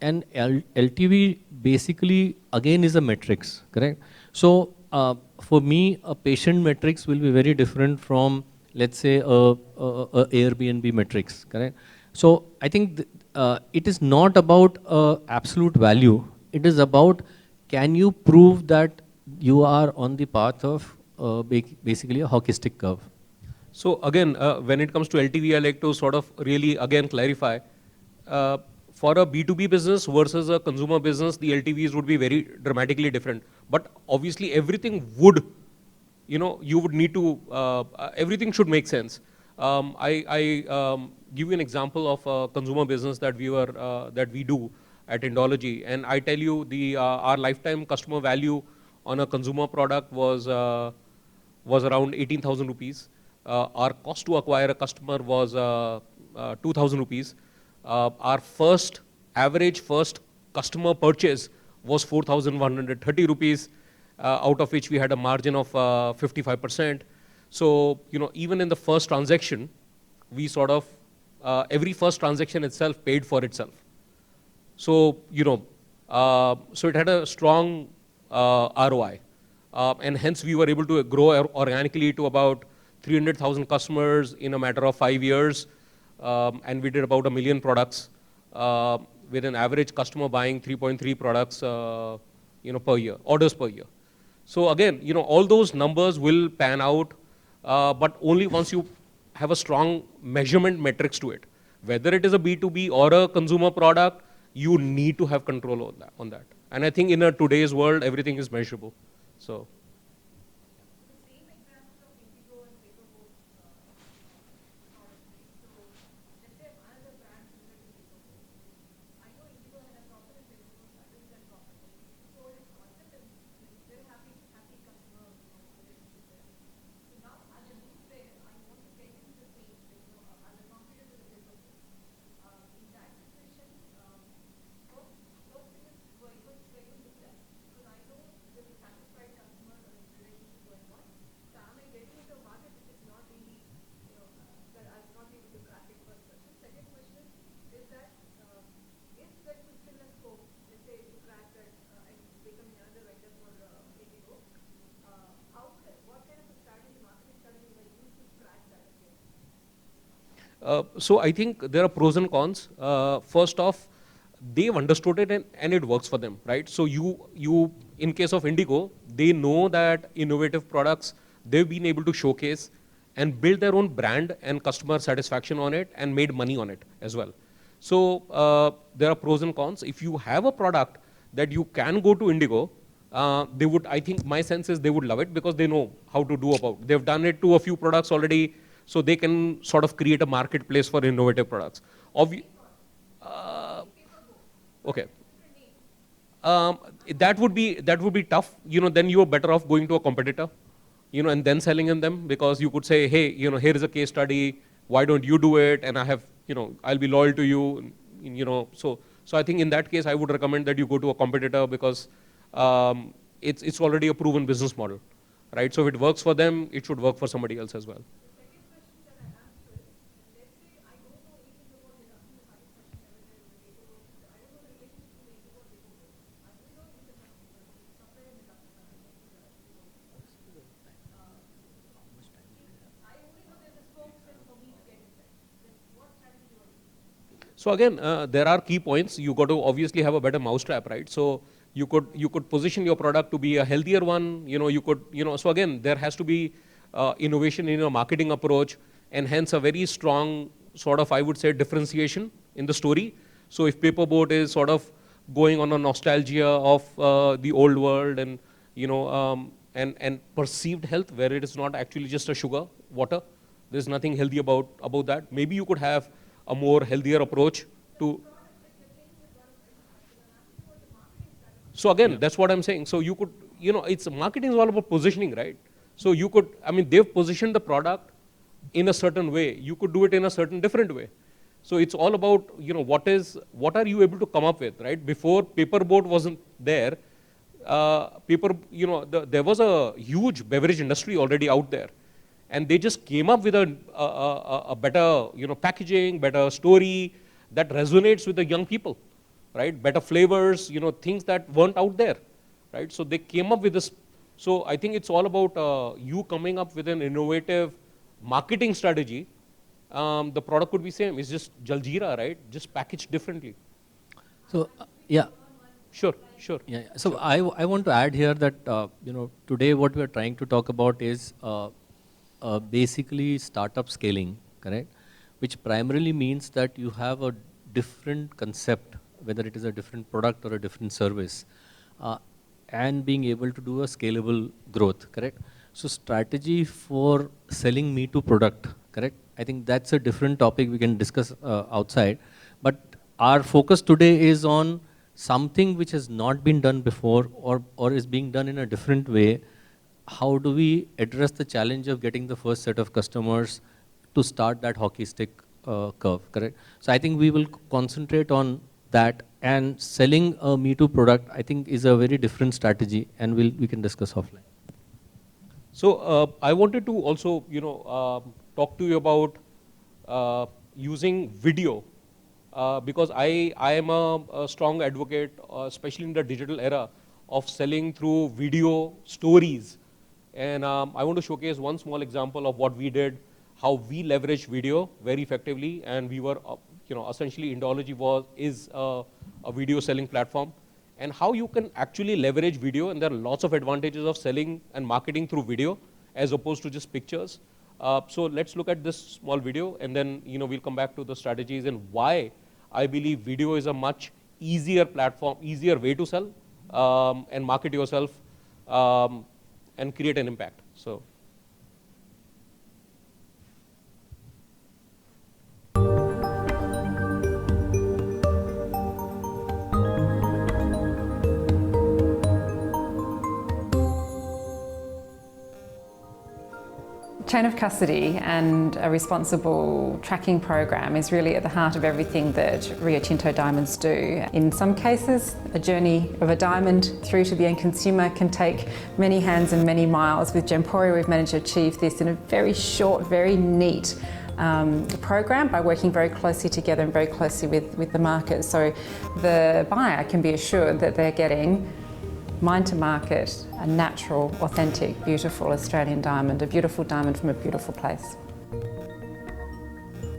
Speaker 2: And LTV basically again is a metrics, correct? So for me, a patient metrics will be very different from, let's say, a Airbnb metrics, correct? So I think it is not about absolute value. It is about, can you prove that you are on the path of basically a hockey stick curve?
Speaker 1: So again, when it comes to LTV, I like to sort of really again clarify. For a B2B business versus a consumer business, the LTVs would be very dramatically different. But obviously everything would, you would need to, everything should make sense. I give you an example of a consumer business that we do at Indology, and I tell you our lifetime customer value on a consumer product was around 18,000 rupees. Our cost to acquire a customer was 2,000 rupees. Our average first customer purchase was 4,130 rupees, out of which we had a margin of 55%. So, even in the first transaction, we sort of, every first transaction itself paid for itself. So, so it had a strong ROI. And hence we were able to grow organically to about 300,000 customers in a matter of 5 years. And we did about 1 million products, with an average customer buying 3.3 products, per year, orders per year. So again, all those numbers will pan out, but only once you have a strong measurement metrics to it. Whether it is a B2B or a consumer product, you need to have control on that. And I think in today's world, everything is measurable. So. So I think there are pros and cons. First off, they've understood it and it works for them, right? So you in case of Indigo, they know that innovative products, they've been able to showcase and build their own brand and customer satisfaction on it and made money on it as well. So there are pros and cons. If you have a product that you can go to Indigo, they would, I think my sense is they would love it because they know how to do about it. They've done it to a few products already, so they can sort of create a marketplace for innovative products. Okay. That would be tough. Then you are better off going to a competitor, and then selling in them, because you could say, hey, here is a case study. Why don't you do it? And I have, I'll be loyal to you. So I think in that case, I would recommend that you go to a competitor, because it's already a proven business model, right? So if it works for them, it should work for somebody else as well. So again, there are key points. You got to obviously have a better mousetrap, right? So You could position your product to be a healthier one. So again, there has to be innovation in your marketing approach, and hence a very strong sort of, I would say, differentiation in the story. So if Paperboat is sort of going on a nostalgia of the old world and and perceived health, where it is not actually just a sugar, water. There's nothing healthy about that. Maybe you could have a more healthier approach to. So again, that's what I'm saying. So you could, it's marketing is all about positioning, right? So you could, they've positioned the product in a certain way. You could do it in a certain different way. So it's all about, what are you able to come up with, right? Before Paperboat wasn't there, there was a huge beverage industry already out there. And they just came up with a better, packaging, better story that resonates with the young people, right? Better flavors, things that weren't out there, right? So they came up with this. So I think it's all about you coming up with an innovative marketing strategy. The product could be same. It's just Jaljeera, right? Just packaged differently.
Speaker 2: So yeah.
Speaker 1: Sure.
Speaker 2: Yeah. So I want to add here that today what we are trying to talk about is basically startup scaling, correct? Which primarily means that you have a different concept, whether it is a different product or a different service, and being able to do a scalable growth, correct? So strategy for selling Me Too product, correct? I think that's a different topic we can discuss outside. But our focus today is on something which has not been done before or is being done in a different way. How do we address the challenge of getting the first set of customers to start that hockey stick curve, correct? So I think we will concentrate on that, and selling a Me Too product, I think, is a very different strategy, and we can discuss offline.
Speaker 1: So I wanted to also, talk to you about using video, because I am a strong advocate, especially in the digital era, of selling through video stories. And I want to showcase one small example of what we did, how we leveraged video very effectively, and we were, essentially Indology is a video selling platform, and how you can actually leverage video, and there are lots of advantages of selling and marketing through video as opposed to just pictures. So let's look at this small video, and then we'll come back to the strategies and why I believe video is a much easier platform, easier way to sell and market yourself and create an impact. So.
Speaker 17: Chain of custody and a responsible tracking program is really at the heart of everything that Rio Tinto diamonds do. In some cases, a journey of a diamond through to the end consumer can take many hands and many miles. With Gemporia, we've managed to achieve this in a very short, very neat program by working very closely together and very closely with the market. So the buyer can be assured that they're getting mine to market, a natural, authentic, beautiful Australian diamond, a beautiful diamond from a beautiful place.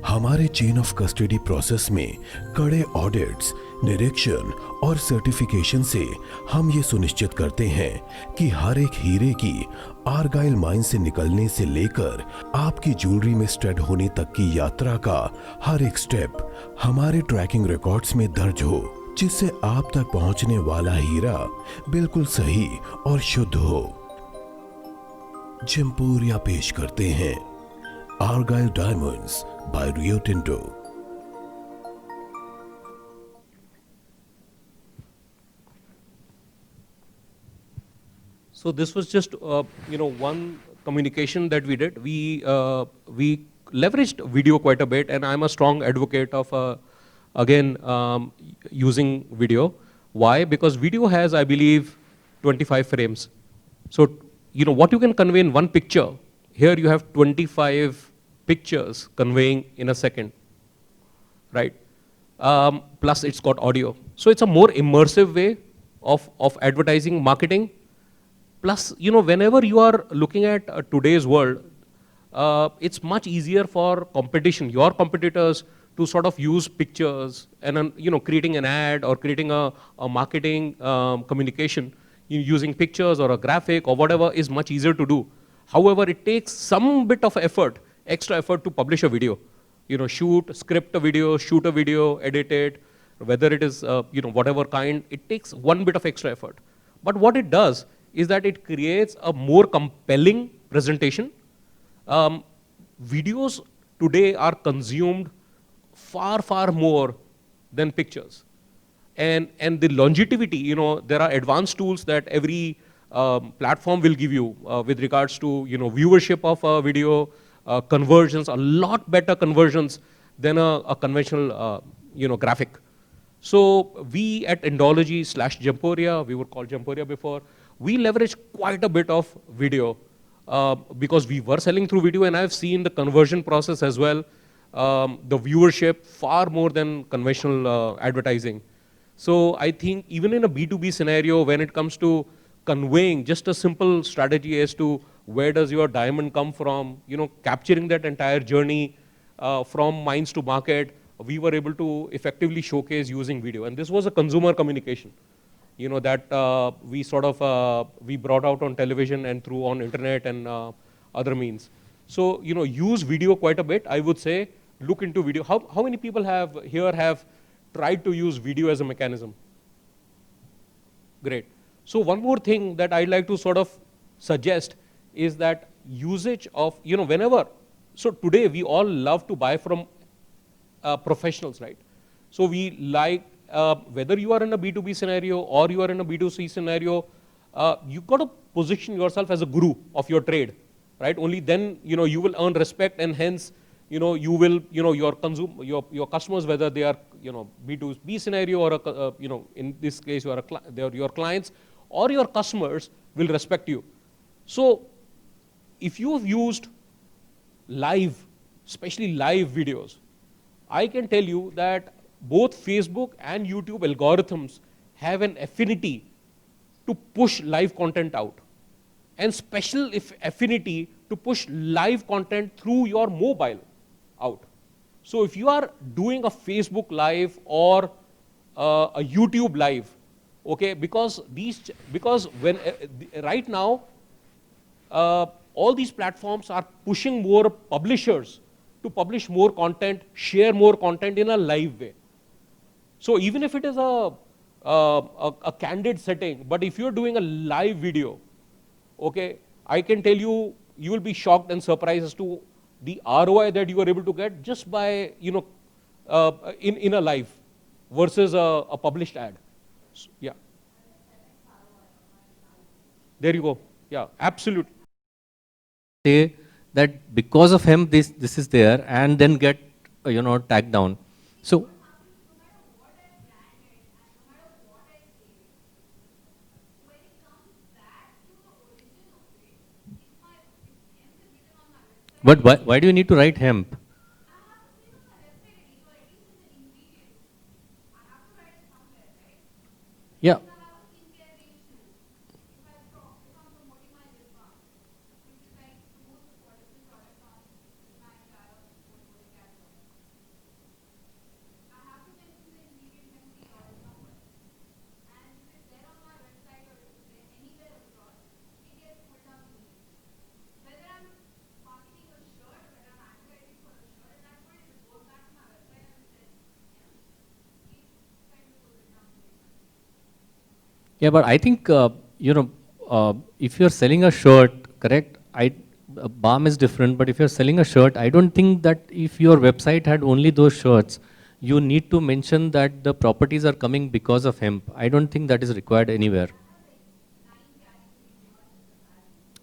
Speaker 18: हमारे chain of custody process में कड़े audits, निरीक्षण और certification से हम ये सुनिश्चित करते हैं कि हर एक हीरे की आर्गाइल माइन से निकलने से लेकर आपकी ज्वेलरी में स्टड होने तक की यात्रा का हर एक स्टेप हमारे ट्रैकिंग रिकॉर्ड्स में दर्ज हो, जिससे आप तक पहुंचने वाला हीरा बिल्कुल सही और शुद्ध हो। जेम्पोरिया पेश करते हैं Argyle diamonds by Rio Tinto.
Speaker 1: So this was just one communication that we did. We leveraged video quite a bit, and I'm a strong advocate of again using video. Why? Because video has, I believe, 25 frames. So what you can convey in one picture, here you have 25 pictures conveying in a second, right? Plus it's got audio. So it's a more immersive way of advertising, marketing. Plus, whenever you are looking at today's world, it's much easier for competition, your competitors, to sort of use pictures and creating an ad or creating a marketing communication using pictures or a graphic or whatever is much easier to do. However, it takes some bit of effort, extra effort to publish a video. Script a video, shoot a video, edit it, whether it is whatever kind, it takes one bit of extra effort. But what it does is that it creates a more compelling presentation. Videos today are consumed far, far more than pictures. And the longevity, there are advanced tools that every platform will give you with regards to viewership of a video, conversions, a lot better conversions than a conventional graphic. So we at Endology/Gemporia, we were called Gemporia before, we leverage quite a bit of video because we were selling through video, and I've seen the conversion process as well, the viewership far more than conventional advertising. So I think even in a B2B scenario, when it comes to conveying just a simple strategy as to where does your diamond come from, capturing that entire journey from mines to market, we were able to effectively showcase using video. And this was a consumer communication, that we sort of, we brought out on television and through on internet and other means. So, use video quite a bit. I would say, look into video. How many people have tried to use video as a mechanism? Great. So one more thing that I'd like to sort of suggest is that usage of, whenever, so today we all love to buy from professionals, right? So we like, whether you are in a B2B scenario or you are in a B2C scenario, you've got to position yourself as a guru of your trade, right? Only then, you will earn respect, and hence, you will, your customers, whether they are, B2B scenario or, in this case, your clients or your customers will respect you. So if you have used live, especially live videos, I can tell you that both Facebook and YouTube algorithms have an affinity to push live content out, and special affinity to push live content through your mobile out. So if you are doing a Facebook live or a YouTube live, okay, because when right now all these platforms are pushing more publishers to publish more content, share more content in a live way. So even if it is a candid setting, but if you're doing a live video, okay, I can tell you, you will be shocked and surprised as to the ROI that you are able to get just by, in a live versus a published ad. So, yeah. There you go. Yeah, absolutely.
Speaker 2: Say that because of him, this is there, and then get, tagged down. So, but why do you need to write hemp? Yeah. Yeah, but I think, if you're selling a shirt, correct, balm is different, but if you're selling a shirt, I don't think that if your website had only those shirts, you need to mention that the properties are coming because of hemp. I don't think that is required anywhere.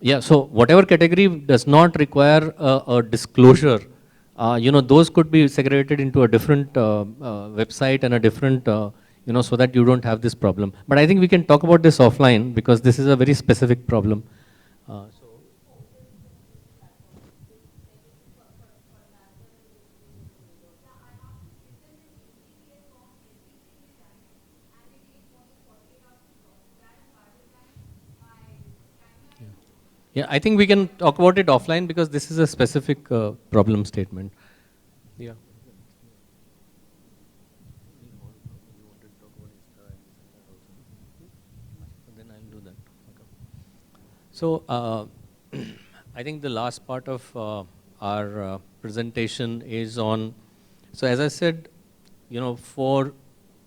Speaker 2: Yeah, so whatever category does not require a disclosure, those could be segregated into a different website and a different, so that you don't have this problem. But I think we can talk about this offline because this is a very specific problem. Yeah, I think we can talk about it offline because this is a specific problem statement. Yeah. Then I'll do that. Okay. So I think the last part of our presentation is on, so as I said, you know, for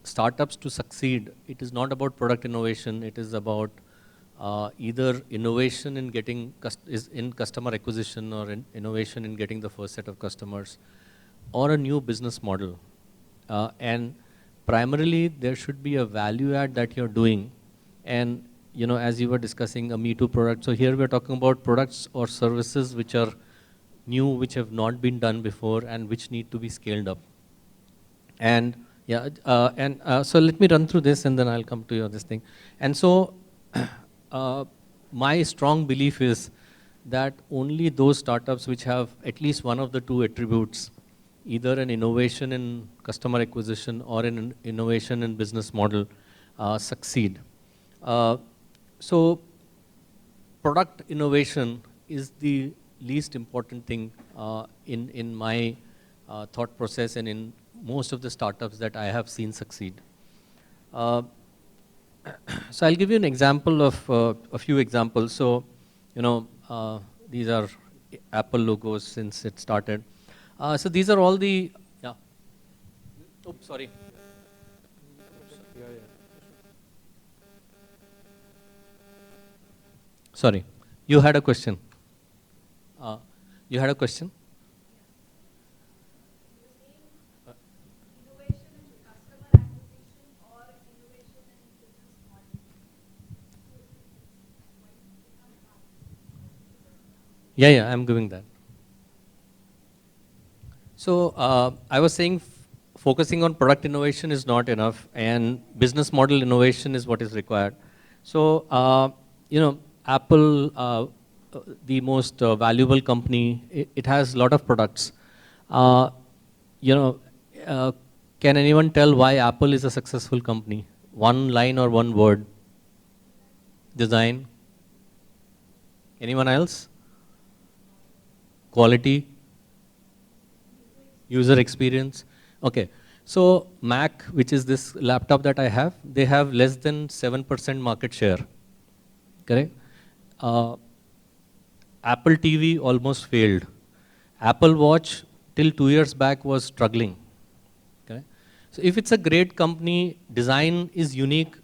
Speaker 2: startups to succeed, it is not about product innovation, it is about either innovation in getting in customer acquisition or innovation in getting the first set of customers or a new business model. And primarily there should be a value add that you're doing. And you know, as you were discussing a Me Too product, so here we're talking about products or services which are new, which have not been done before and which need to be scaled up. And yeah, so let me run through this and then I'll come to your this thing. And so my strong belief is that only those startups which have at least one of the two attributes, either an innovation in customer acquisition or an innovation in business model, succeed. So product innovation is the least important thing in my thought process and in most of the startups that I have seen succeed. So I'll give you an example of a few examples. So, you know, these are Apple logos since it started. So these are all the, yeah. Oops, sorry. Sorry, you had a question. You had a question? Yeah, I'm giving that. So I was saying focusing on product innovation is not enough and business model innovation is what is required. So, you know, Apple, the most valuable company, it has a lot of products. You know, can anyone tell why Apple is a successful company? One line or one word? Design? Anyone else? Quality? User experience? Okay. So Mac, which is this laptop that I have, they have less than 7% market share. Correct? Apple TV almost failed. Apple Watch till 2 years back was struggling. Okay? So if it's a great company, design is unique,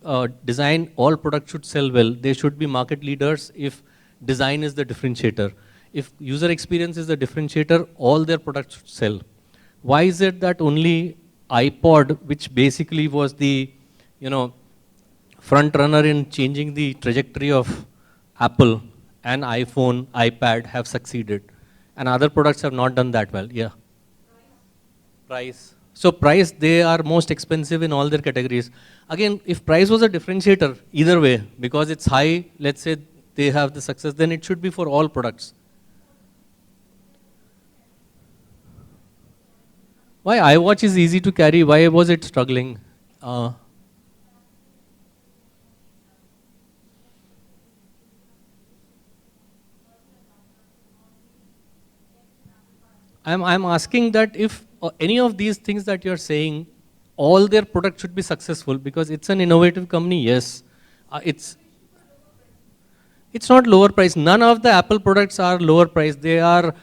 Speaker 2: design, all products should sell well. They should be market leaders if design is the differentiator. If user experience is the differentiator, all their products should sell. Why is it that only iPod, which basically was the, you know, front runner in changing the trajectory of Apple, and iPhone, iPad have succeeded, and other products have not done that well? Yeah. Price. So price, they are most expensive in all their categories. Again, if price was a differentiator, either way, because it's high, let's say they have the success, then it should be for all products. Why iWatch is easy to carry? Why was it struggling? I'm asking that if any of these things that you're saying, all their products should be successful because it's an innovative company, yes. It's not lower price. None of the Apple products are lower price. They are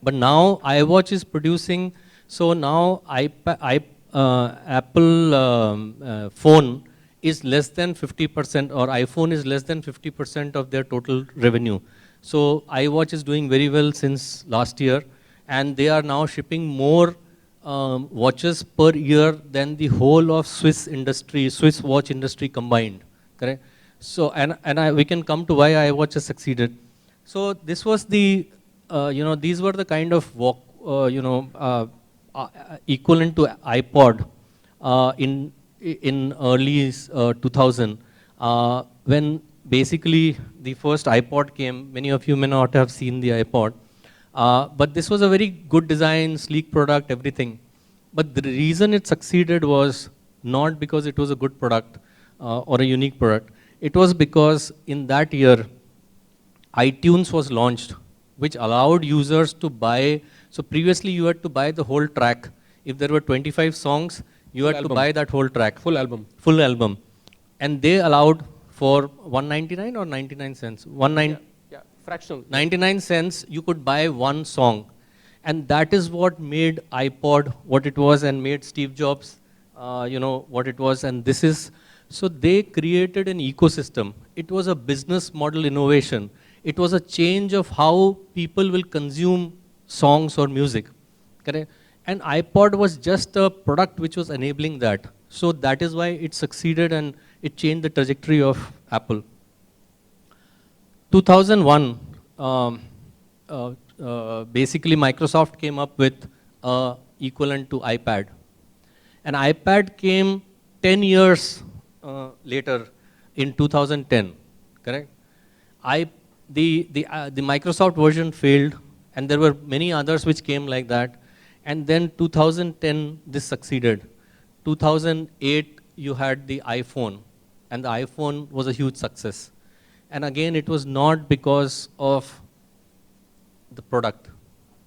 Speaker 2: but now iWatch is producing, so now Apple phone is less than 50% or iPhone is less than 50% of their total revenue. So iWatch is doing very well since last year and they are now shipping more watches per year than the whole of Swiss watch industry combined, correct? So, we can come to why iWatch has succeeded. So this was the, you know, these were the kind of equivalent to iPod in early 2000, when basically the first iPod came. Many of you may not have seen the iPod, but this was a very good design, sleek product, everything. But the reason it succeeded was not because it was a good product or a unique product. It was because in that year, iTunes was launched, which allowed users to buy. So previously you had to buy the whole track. If there were 25 songs, you had to buy that whole track.
Speaker 1: Full album.
Speaker 2: Full album. And they allowed for 199 or 99 cents?
Speaker 1: Yeah, fractional.
Speaker 2: 99 cents, you could buy one song. And that is what made iPod what it was and made Steve Jobs, what it was. And this is, so they created an ecosystem. It was a business model innovation. It was a change of how people will consume songs or music. Correct? And iPod was just a product which was enabling that. So that is why it succeeded and it changed the trajectory of Apple. 2001, basically Microsoft came up with equivalent to iPad. And iPad came 10 years later in 2010, correct? The Microsoft version failed, and there were many others which came like that. And then 2010, this succeeded. 2008, you had the iPhone, and the iPhone was a huge success. And again, it was not because of the product.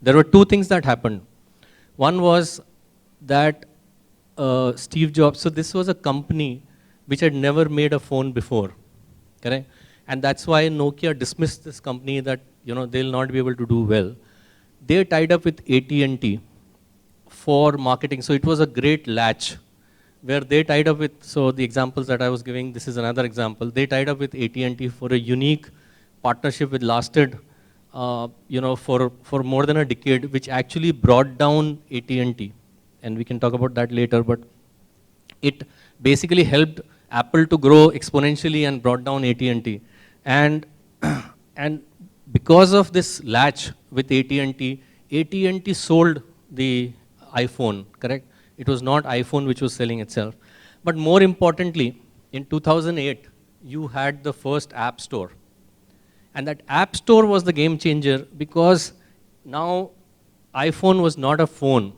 Speaker 2: There were two things that happened. One was that Steve Jobs, so this was a company which had never made a phone before, correct? And that's why Nokia dismissed this company that, they'll not be able to do well. They tied up with AT&T for marketing. So it was a great latch where they tied up with, so the examples that I was giving, this is another example. They tied up with AT&T for a unique partnership which lasted, for more than a decade, which actually brought down AT&T. And we can talk about that later, but it basically helped Apple to grow exponentially and brought down AT&T. And because of this latch with AT&T, AT&T sold the iPhone, correct? It was not iPhone which was selling itself. But more importantly, in 2008, you had the first App Store. And that App Store was the game changer because now iPhone was not a phone.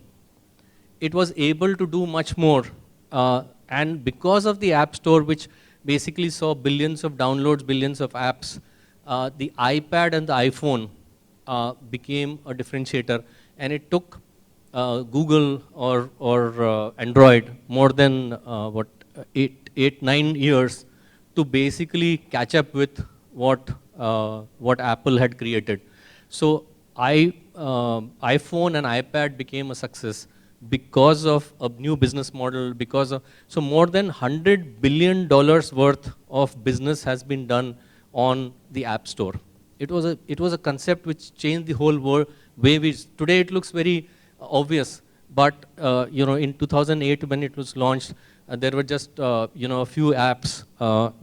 Speaker 2: It was able to do much more. And because of the App Store, which basically saw billions of downloads, billions of apps, the iPad and the iPhone became a differentiator. And it took Google or Android more than 9 years to basically catch up with what Apple had created. So iPhone and iPad became a success because of a new business model, so more than $100 billion worth of business has been done on the App Store. It was a concept which changed the whole world way today it looks very obvious, but in 2008 when it was launched, there were just a few apps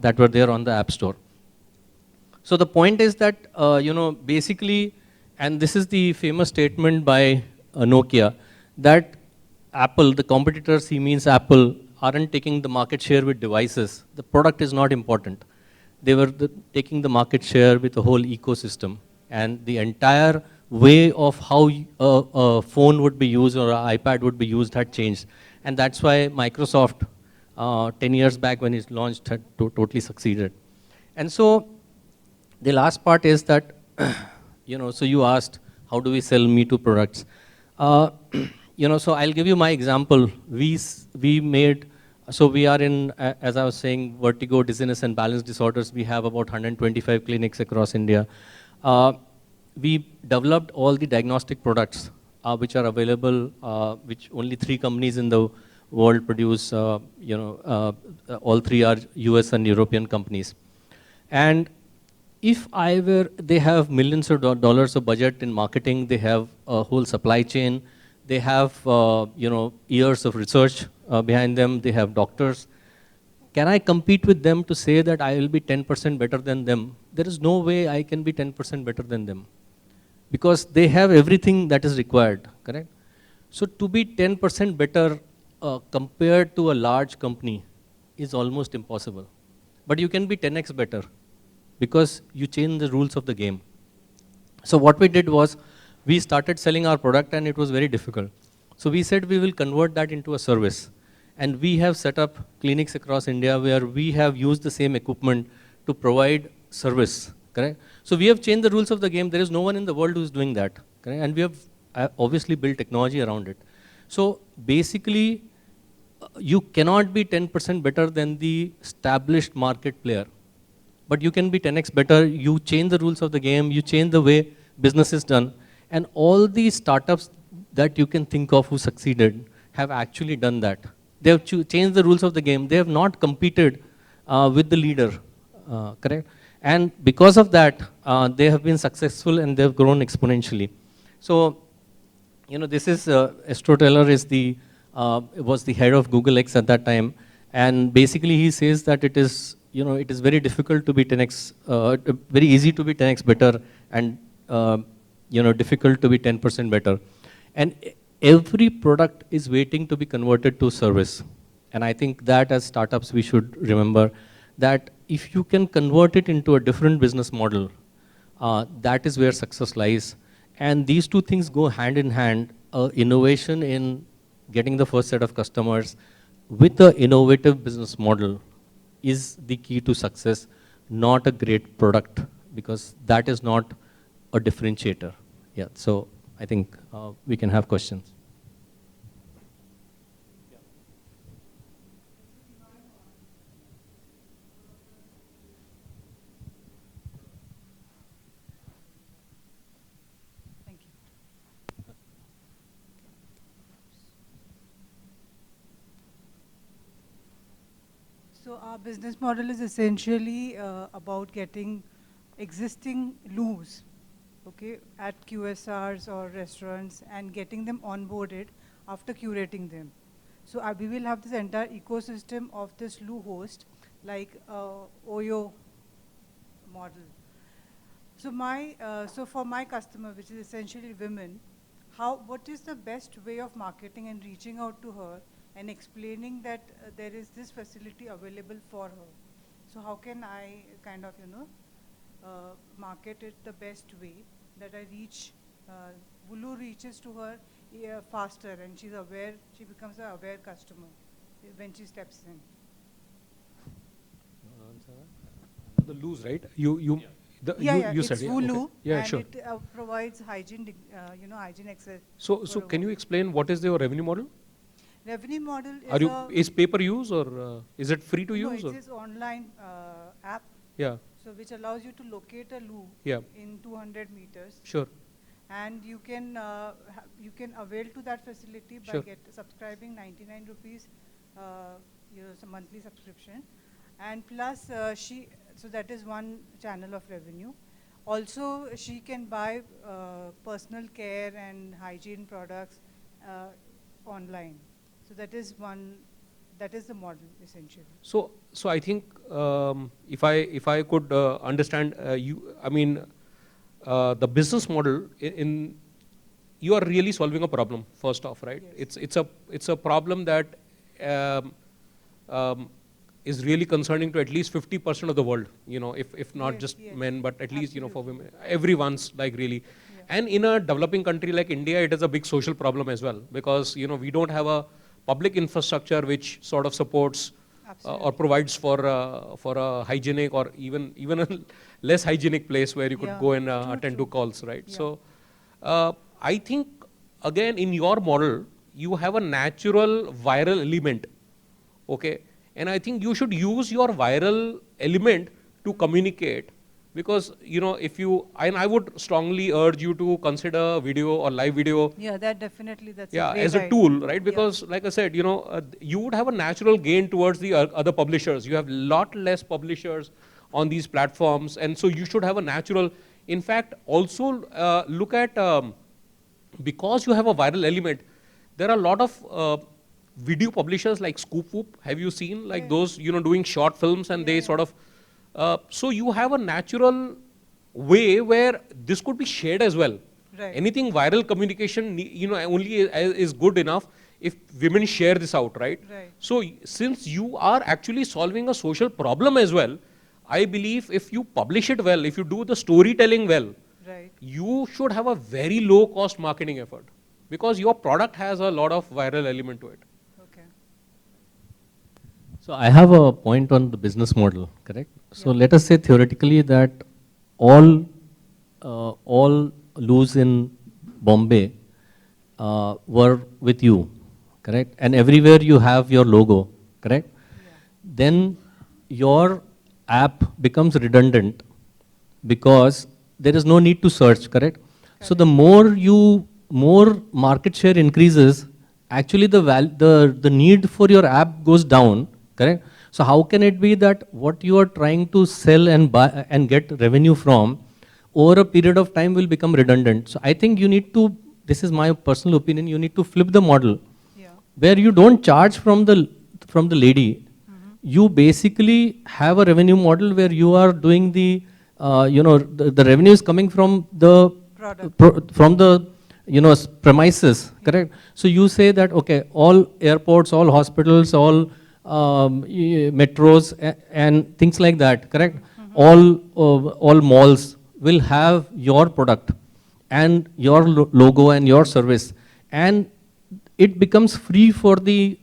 Speaker 2: that were there on the App Store. So the point is that basically, and this is the famous statement by Nokia, that Apple, the competitors, he means Apple, aren't taking the market share with devices. The product is not important. They were taking the market share with the whole ecosystem. And the entire way of how a phone would be used or an iPad would be used had changed. And that's why Microsoft, 10 years back when it launched, had totally succeeded. And so the last part is that, so you asked, how do we sell Me Too products? So I'll give you my example. We made, so we are in, as I was saying, vertigo, dizziness, and balance disorders. We have about 125 clinics across India. We developed all the diagnostic products which are available, which only 3 companies in the world produce. All 3 are US and European companies. And if they have millions of dollars of budget in marketing, they have a whole supply chain, they have years of research behind them, they have doctors. Can I compete with them to say that I will be 10% better than them? There is no way I can be 10% better than them, because they have everything that is required, correct? So to be 10% better compared to a large company is almost impossible. But you can be 10x better because you change the rules of the game. So what we did was, we started selling our product and it was very difficult. So we said we will convert that into a service. And we have set up clinics across India where we have used the same equipment to provide service, correct? So we have changed the rules of the game. There is no one in the world who is doing that, correct? And we have obviously built technology around it. So basically, you cannot be 10% better than the established market player, but you can be 10x better. You change the rules of the game, you change the way business is done, and all these startups that you can think of who succeeded have actually done that. They have changed the rules of the game. They have not competed with the leader, correct? And because of that, they have been successful and they have grown exponentially. So, you know, this is, Astro Teller is the, was the head of Google X at that time. And basically he says that it is, you know, it is very difficult to be 10x, very easy to be 10x better and, you know, difficult to be 10% better. And every product is waiting to be converted to service. And I think that as startups we should remember that if you can convert it into a different business model, that is where success lies. And these two things go hand in hand, innovation in getting the first set of customers with an innovative business model is the key to success, not a great product, because that is not a differentiator. Yeah, so I think we can have questions.
Speaker 13: So our business model is essentially about getting existing loos, okay, at QSRs or restaurants and getting them onboarded after curating them. So we will have this entire ecosystem of this loo host, like Oyo model. So so for my customer, which is essentially women, what is the best way of marketing and reaching out to her and explaining that there is this facility available for her? So how can I kind of, you know, market it the best way that I reach, Vulu reaches to her faster and she's aware, she becomes an aware customer when she steps in.
Speaker 1: The loos, right? You said
Speaker 13: it's
Speaker 1: yeah,
Speaker 13: Vulu,
Speaker 1: okay. Yeah,
Speaker 13: and
Speaker 1: sure.
Speaker 13: it provides hygiene, you know, hygiene access.
Speaker 1: So can you explain what is your revenue model?
Speaker 13: Revenue model is
Speaker 1: is pay-per-use or is it free to use?
Speaker 13: No, it is online app.
Speaker 1: Yeah.
Speaker 13: So which allows you to locate a loo in 200 meters.
Speaker 1: Sure.
Speaker 13: And you can avail to that facility by subscribing 99 rupees, some monthly subscription, and plus so that is one channel of revenue. Also, she can buy personal care and hygiene products online. So that is the model essentially.
Speaker 1: So I think if I could understand you, I mean the business model you are really solving a problem first off, right? Yes. It's a problem that is really concerning to at least 50% of the world. You know, if not just men, but at least, you know, for women, everyone's like really. Yeah. And in a developing country like India, it is a big social problem as well, because, you know, we don't have a public infrastructure which sort of supports or provides for a hygienic or even a less hygienic place where you could go and attend to calls, right? Yeah. So I think, again, in your model, you have a natural viral element, okay? And I think you should use your viral element to communicate, because, you know, and I would strongly urge you to consider video or live video.
Speaker 13: Yeah, that definitely, that's
Speaker 1: as a tool, right? Because like I said, you know, you would have a natural gain towards the other publishers. You have lot less publishers on these platforms, and so you should have a natural, in fact, also look at, because you have a viral element, there are a lot of video publishers like Scoop Whoop. Have you seen like those, you know, doing short films, and they sort of, so you have a natural way where this could be shared as well. Right. Anything viral communication, you know, only is good enough if women share this out, right? Right. So since you are actually solving a social problem as well, I believe if you publish it well, if you do the storytelling well, you should have a very low cost marketing effort, because your product has a lot of viral element to it.
Speaker 2: So I have a point on the business model, correct? So let us say theoretically that all loos in Bombay were with you, correct? And everywhere you have your logo, correct? Then your app becomes redundant because there is no need to search, correct? So the more market share increases, actually the need for your app goes down, correct? So how can it be that what you are trying to sell and buy and get revenue from over a period of time will become redundant? So I think you need to, this is my personal opinion, you need to flip the model where you don't charge from the lady. You basically have a revenue model where you are doing the revenue is coming from the premises, correct? So you say that, okay, all airports, all hospitals, all metros and things like that, correct? All malls will have your product and your logo and your service, and it becomes free for the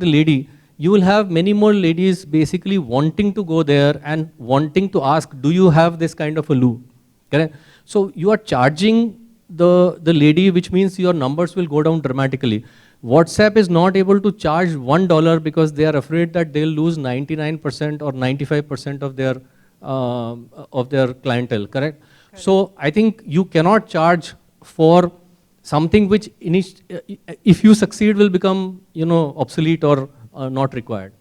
Speaker 2: lady. You will have many more ladies basically wanting to go there and wanting to ask, do you have this kind of a loo? Correct? So you are charging the lady, which means your numbers will go down dramatically. WhatsApp is not able to charge $1 because they are afraid that they'll lose 99% or 95% of their clientele, correct? So I think you cannot charge for something which if you succeed will become obsolete or not required.